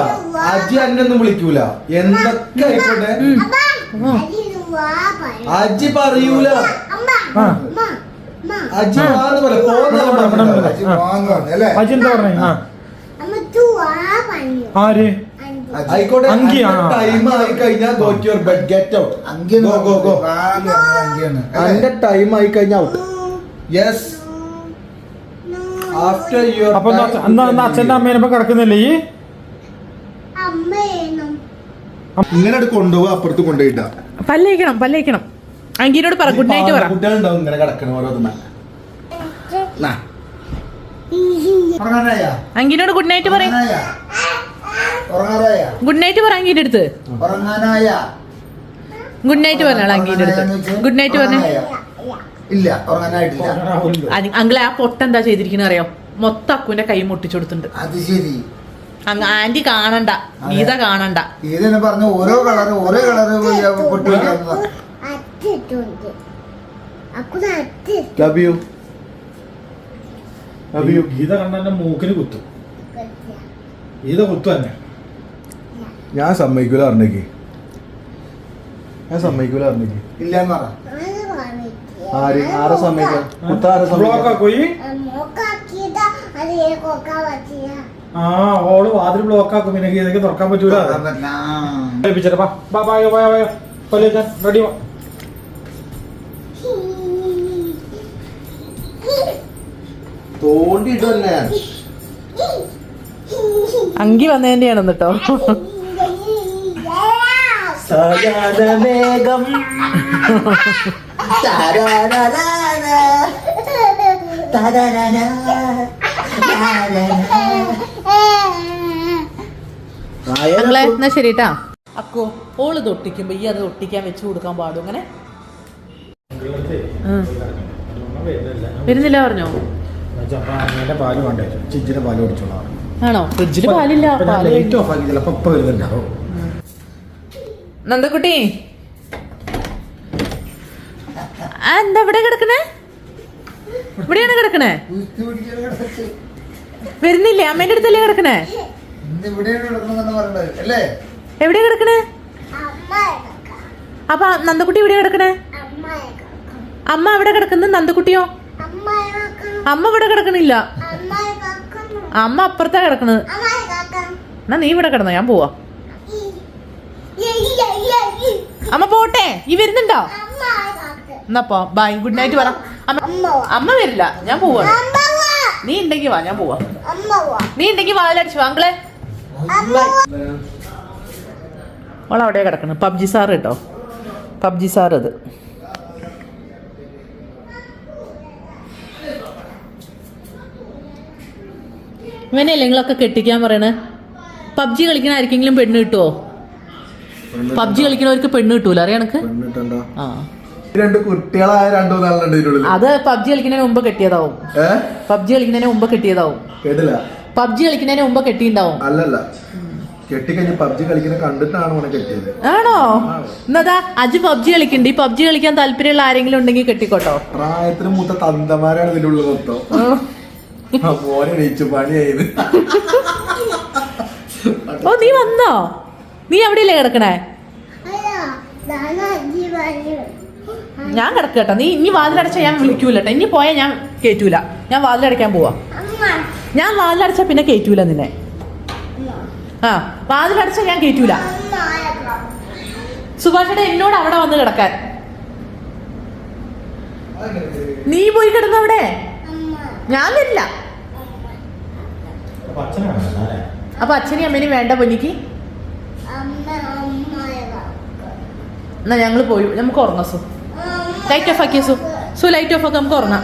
അജി അന്നൊന്നും വിളിക്കൂല. എന്തൊക്കെ ആയിക്കോട്ടെ അജി പറയൂല. അജി വാന്ന് പറ ആര്? ആയിക്കോട്ടെ. ടൈം ആയി കഴിഞ്ഞാൽ go to your bed, get out. അന്റെ ടൈം ആയി കഴിഞ്ഞാൽ ഔട്ട്. Yes, after your. അപ്പൊ അച്ഛന്റെ അമ്മേനൊപ്പം കിടക്കുന്നില്ലേ ഈ? ഇങ്ങനെ കൊണ്ടുപോവാ, അപ്പുറത്ത് കൊണ്ടുപോയിട്ടാ. പല്ലേക്കണം. അങ്കിനോട് പറ ഗുഡ് നൈറ്റ് പറ. കുട്ടികളുണ്ടാവും ഇങ്ങനെ കിടക്കണം ഓരോന്ന്. അങ്കിനോട് ഗുഡ് നൈറ്റ് പറ. ഗുഡ് നൈറ്റ് പറ അങ്കീന്റെ അടുത്ത്. ഗുഡ് നൈറ്റ് പറഞ്ഞാൾ അങ്കീന്റെ അടുത്ത്. ഗുഡ് നൈറ്റ് പറഞ്ഞ. ഇല്ല, ഉറങ്ങാനായിട്ടില്ല. അങ്കിളെ ആ പൊട്ടെന്താ ചെയ്തിരിക്കുന്ന അറിയോ? മൊത്തം അക്കുവിന്റെ കൈ മുട്ടിച്ചു കൊടുത്തിട്ടുണ്ട്. അത് ശരി. ആന്റി കാണണ്ട, ഗീത കാണണ്ട. ഗീത പറഞ്ഞ ഓരോ കളറ് പൊട്ടി വയ്ക്കാവുന്നതാ. ഗീത കണ്ട മൂക്കിന് കുത്തും. ഇത് കുത്തു തന്നെ. ഞാൻ സമ്മതിക്കൂല അറിഞ്ഞേക്ക്. ഞാൻ സമ്മതിക്കൂല അറിഞ്ഞേക്ക്. ഇല്ലാന്ന് പറ. ആരെ സമ്മതിക്കാം? ബ്ലോക്ക് ആക്കോയി. ആ ഓള് വാതിൽ ബ്ലോക്ക് ആക്കും. പിന്നെ ഇതൊക്കെ തുറക്കാൻ പറ്റൂല. റെഡി. തോണ്ടിട്ട് തന്നെ അങ്കി വന്നതിന്റെയാണ് കേട്ടോ. വേഗം ഞങ്ങളെ എന്നാ ശരിട്ടാ. അക്കോ ഓള് തൊട്ടിക്കുമ്പോ ഈ അത് ഒട്ടിക്കാൻ വെച്ച് കൊടുക്കാൻ പാടും. അങ്ങനെ വരുന്നില്ല പറഞ്ഞോ? പാല് വേണ്ടേ? ചിഞ്ചിന്റെ പാല് കുടിച്ചോളാം. ആണോ? ഫ്രിഡ്ജില് പാലില്ല. ലൈറ്റ് ഓഫ് ആക്കി ചിലപ്പോ ഇപ്പൊ വരുന്നുണ്ടാവും. നന്ദക്കുട്ടി എന്താ ഇവിടെ കിടക്കണേ? ഇവിടെയാണ് കിടക്കണേ? വരുന്നില്ലേ? അമ്മേന്റെ അടുത്തല്ലേ കിടക്കണേ? എവിടെയാ കിടക്കണേ? അപ്പൊ നന്ദക്കുട്ടി എവിടെയാ കിടക്കണേ? അമ്മ അവിടെ കിടക്കുന്നത്, നന്ദക്കുട്ടിയോ? അമ്മ ഇവിടെ കിടക്കണില്ല. അമ്മ അപ്പുറത്താ കിടക്കണത്. എന്നാ നീ ഇവിടെ കിടന്നോ, ഞാൻ പോവാ. അമ്മ പോട്ടെ. ഈ വരുന്നുണ്ടോ? എന്നാ ബൈ, ഗുഡ് നൈറ്റ് പറ. അമ്മ വരില്ല, ഞാൻ പോവാ. നീ ഉണ്ടെങ്കി വാ, ഞാൻ പോവാ. നീ ഉണ്ടെങ്കി വാലടിച്ചു വാങ്ങളെ. അവളവിടെ കിടക്കണം. പബ്ജി സാറ് കേട്ടോ, പബ്ജി സാർ. അത് ഇവനെയല്ലേ നിങ്ങളൊക്കെ കെട്ടിക്കാൻ പറയണേ? പബ്ജി കളിക്കണ ആർക്കെങ്കിലും പെണ്ണ് കിട്ടുമോ? പബ്ജി കളിക്കണവർക്ക് പെണ്ണ് കിട്ടൂല, അറിയാം എനക്ക്. ആ, രണ്ട് കുട്ടികളായ രണ്ടു നാളുണ്ട്. അത് പബ്ജി കളിക്കുന്നതിന് മുമ്പ് കെട്ടിയതാവും. പബ്ജി കളിക്കുന്നതിന് മുമ്പ് കെട്ടിയതാവും. കേട്ടില്ല? പബ്ജി കളിക്കുന്നതിന് മുമ്പ് കെട്ടിണ്ടാവും. അല്ലല്ല, കെട്ടിക്കഴിഞ്ഞ് പബ്ജി കളിക്കുന്ന കണ്ടിട്ടാണ് ഓനെ കെട്ടിയത്. ആണോ? എന്നതാ അജ് പബ്ജി കളിക്കണ്ട്. ഈ പബ്ജി കളിക്കാൻ താല്പര്യമുള്ള ആരെങ്കിലും ഉണ്ടെങ്കിൽ കെട്ടിക്കോട്ടോ. പ്രായത്തിന് മൂത്ത തന്തമാരാണ് ഇതിന്റെ ഉള്ളിൽ മൊത്തം. മോനെ എണീച്ചു പണിയായത്. ഓ, നീ വന്നോ? നീ എവിടെയല്ലേ കിടക്കണേ? ഞാൻ കിടക്കട്ടോ. നീ ഇനി വാതിലടച്ച ഞാൻ വിളിക്കൂലട്ടോ. ഇനി പോയാൽ ഞാൻ കേറ്റൂല. ഞാൻ വാതിലടയ്ക്കാൻ പോവാ. ഞാൻ വാതിലടച്ച പിന്നെ കേറ്റൂല നിന്നെ. ആ, വാതിലടച്ച ഞാൻ കേറ്റൂല. സുഭാഷേട്ടാ എന്നോട് അവിടെ വന്ന് കിടക്കാൻ. നീ പോയി കിടന്നവിടെ. ഞാൻ വരില്ല. അപ്പൊ അച്ഛനെയും അമ്മേനെയും വേണ്ട പൊന്നിക്ക്. എന്നാ ഞങ്ങള് പോയി, നമുക്ക് ഉറങ്ങാം. ലൈറ്റ് ഓഫ് ആക്കിയ ലൈറ്റ് ഓഫ് ആക്കി നമുക്ക് ഉറങ്ങാം.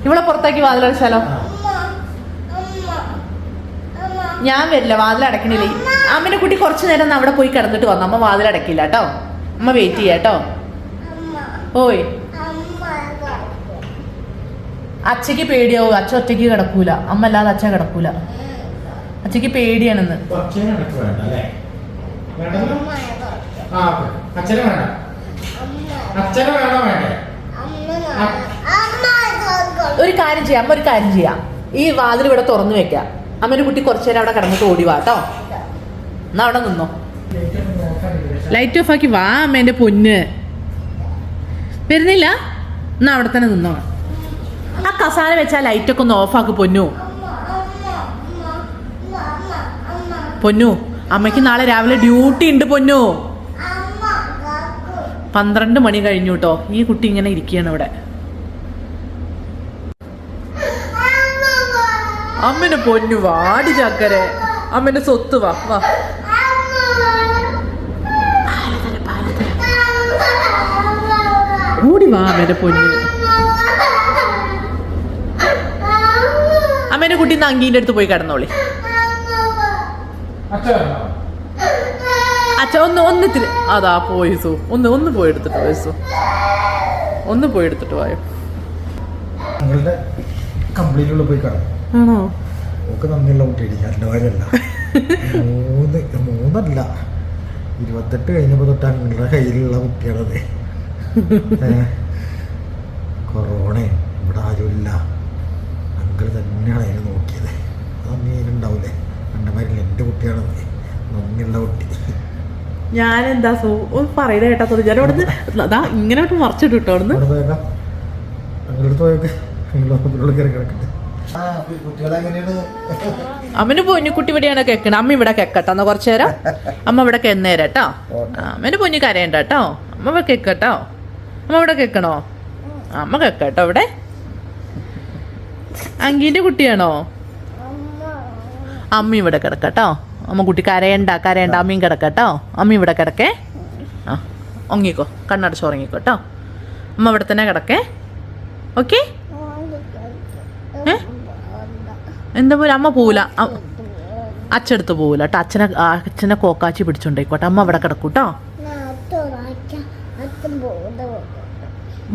ഇവിടെ പുറത്താക്കി വാതിലടച്ചാലോ? ഞാൻ വരില്ല, വാതിലടക്കണില്ലേ. അമ്മേനെ കുട്ടി കുറച്ചു നേരം ഒന്ന് അവിടെ പോയി കിടന്നിട്ട് വന്നു. അമ്മ വാതിലടക്കില്ല കേട്ടോ. അമ്മ വെയിറ്റ് ചെയ്യാട്ടോ. ഓയ്, അച്ഛക്ക് പേടിയാവും. അച്ഛൻ ഒറ്റയ്ക്ക് കിടക്കൂല. അമ്മ അല്ലാതെ അച്ഛൻ കിടക്കൂല. അച്ഛക്ക് പേടിയാണെന്ന്. ഒരു കാര്യം ചെയ്യാം. അമ്മ ഒരു കാര്യം ചെയ്യാം. ഈ വാതിൽ ഇവിടെ തുറന്നു വെക്കാം. അമ്മേന്റെ കുട്ടി കുറച്ചു നേരം അവിടെ കിടന്നിട്ട് ഓടി വാട്ടോ. എന്നാ അവിടെ നിന്നോ. ലൈറ്റ് ഓഫ് ആക്കി വാ അമ്മേന്റെ പൊന്ന്. വരുന്നില്ല? എന്നാ അവിടെ തന്നെ നിന്നോ. ആ കസാല വെച്ചാ ലൈറ്റൊക്കെ ഒന്ന് ഓഫാക്ക് പൊന്നു. പൊന്നു, അമ്മയ്ക്ക് നാളെ രാവിലെ ഡ്യൂട്ടി ഉണ്ട് പൊന്നു. 12 മണി കഴിഞ്ഞു കേട്ടോ. ഈ കുട്ടി ഇങ്ങനെ ഇരിക്കുകയാണ് ഇവിടെ. അമ്മേനെ പൊന്നു വാടി ചാക്കരെ. അമ്മേന്റെ സ്വത്ത് വാ വാ. ഓടി വാ അമ്മേന്റെ പൊന്നു. അമ്മേന്റെ കുട്ടി നങ്കീന്റെ അടുത്ത് പോയി കിടന്നോളി. അച്ഛ ഒന്നിത്തിരി അതാ പോയി. ഒന്ന് പോയി എടുത്തിട്ട് പോയി. ഒന്ന് പോയി എടുത്തിട്ട് പോയോ? കംപ്ലീറ്റ് പോയി കിടന്നു. ആണോ? ഒക്കെ നന്ദിയുള്ള കുട്ടിയാണ്. എൻ്റെ കാര്യമല്ല. 3 28 കഴിഞ്ഞപ്പോൾ തൊട്ട് നിങ്ങളുടെ കയ്യിലുള്ള കുട്ടിയാണത്. കൊറോണ ഇവിടെ ആരുമില്ല. അങ്കിൾ തന്നെയാണ് അതിനെ നോക്കിയത്. ഞാനെന്താ ഒന്ന് പറയണ കേട്ടാ ഞാൻ അവിടുന്ന് അതാ ഇങ്ങനെ ഒന്ന് മറിച്ചിട്ട് കിട്ടോ അവിടുന്ന്. അമ്മന് പൊന്നുകുട്ടി ഇവിടെയാണ് കേക്കണ. അമ്മ ഇവിടെ കേക്കട്ടോ എന്നാ കുറച്ചു നേരം. അമ്മ ഇവിടെ കെന്നേരം കേട്ടോ. അമ്മന് പൊന്നു കരയണ്ട കേട്ടോ. അമ്മ ഇവിടെ കേക്കട്ടോ. അമ്മ ഇവിടെ കേക്കണോ? അമ്മ കേക്കട്ടോ ഇവിടെ. അങ്കീന്റെ കുട്ടിയാണോ? അമ്മ ഇവിടെ കിടക്കട്ടോ. അമ്മ കുട്ടി കരയണ്ട അമ്മയും കിടക്കട്ടോ. അമ്മ ഇവിടെ കിടക്കേ. ആ ഉറങ്ങിക്കോ, കണ്ണടച്ച് ഉറങ്ങിക്കോ കേട്ടോ. അമ്മ ഇവിടെ തന്നെ കിടക്കേ. ഓക്കെ. എന്താ പോലെ അമ്മ പോവില്ല, അച്ഛടുത്ത് പോവില്ല കേട്ടോ. അച്ഛനെ കോക്കാച്ചി പിടിച്ചോണ്ടേക്കോട്ടെ. അമ്മ അവിടെ കിടക്കൂട്ടോ.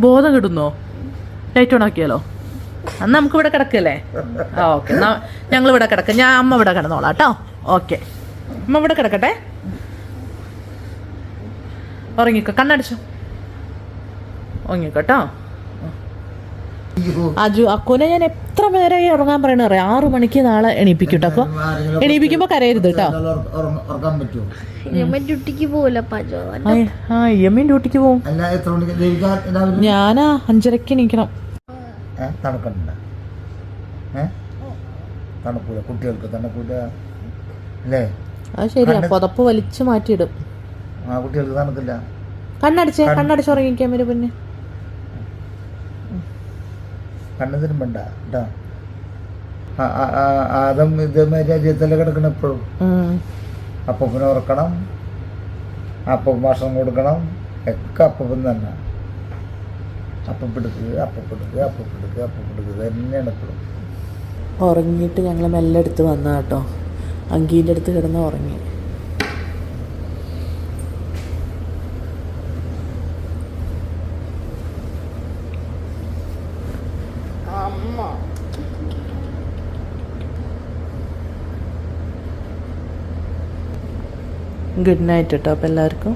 ബോധം കിട്ടുന്നോ? Light on ആക്കിയാലോ? അന്ന് നമുക്ക് ഇവിടെ കിടക്കല്ലേ? ആ ഓക്കെ, എന്നാ ഞങ്ങൾ ഇവിടെ കിടക്കാം. അമ്മ ഇവിടെ കിടന്നോളാം കേട്ടോ. ഓക്കെ, അമ്മ ഇവിടെ കിടക്കട്ടെ. ഉറങ്ങിക്കോ, കണ്ണടിച്ചോ, ഉറങ്ങിക്കോട്ടോ. അജു അക്കുനെ ഞാൻ എത്ര പേരായി ഉറങ്ങാൻ പറയണ അറിയാം. 6 മണിക്ക് നാളെ എണീപ്പിക്കും കേട്ടോ. എണീപ്പിക്കുമ്പോ കരയരുത് കേട്ടോ. ഡ്യൂട്ടിക്ക് പോവില്ല. ഇയമ്മയും ഡ്യൂട്ടിക്ക് പോവും. ഞാനാ 5:30 എണീക്കണം. തണുക്കൂല കുട്ടികൾക്ക്, തണുക്കൂല അല്ലേ? അത് ശരിയാ, പുതപ്പ് വലിച്ചു മാറ്റിയിടും. ആ കുട്ടികൾക്ക് തണുക്കില്ല. കണ്ണടിച്ച് ഉറങ്ങിക്കാൻ വരും. പിന്നെ കണ്ണു തിരുമ്പണ്ട കേട്ടോ. ആദം ഇതേമാതിരി അരിയത്തല്ല കിടക്കണം എപ്പോഴും. അപ്പൂപ്പനെ ഉറക്കണം, അപ്പം ഭക്ഷണം കൊടുക്കണം, ഒക്കെ അപ്പൂപ്പൻ തന്നെ. അപ്പപ്പെടുക്ക് തന്നെയാണ് എപ്പോഴും. ഉറങ്ങിയിട്ട് ഞങ്ങൾ മെല്ലെ അടുത്ത് വന്ന കേട്ടോ. അങ്കീൻ്റെ അടുത്ത് കിടന്ന് ഉറങ്ങി. ഗുഡ് നൈറ്റ് കേട്ടോ അപ്പം എല്ലാവർക്കും.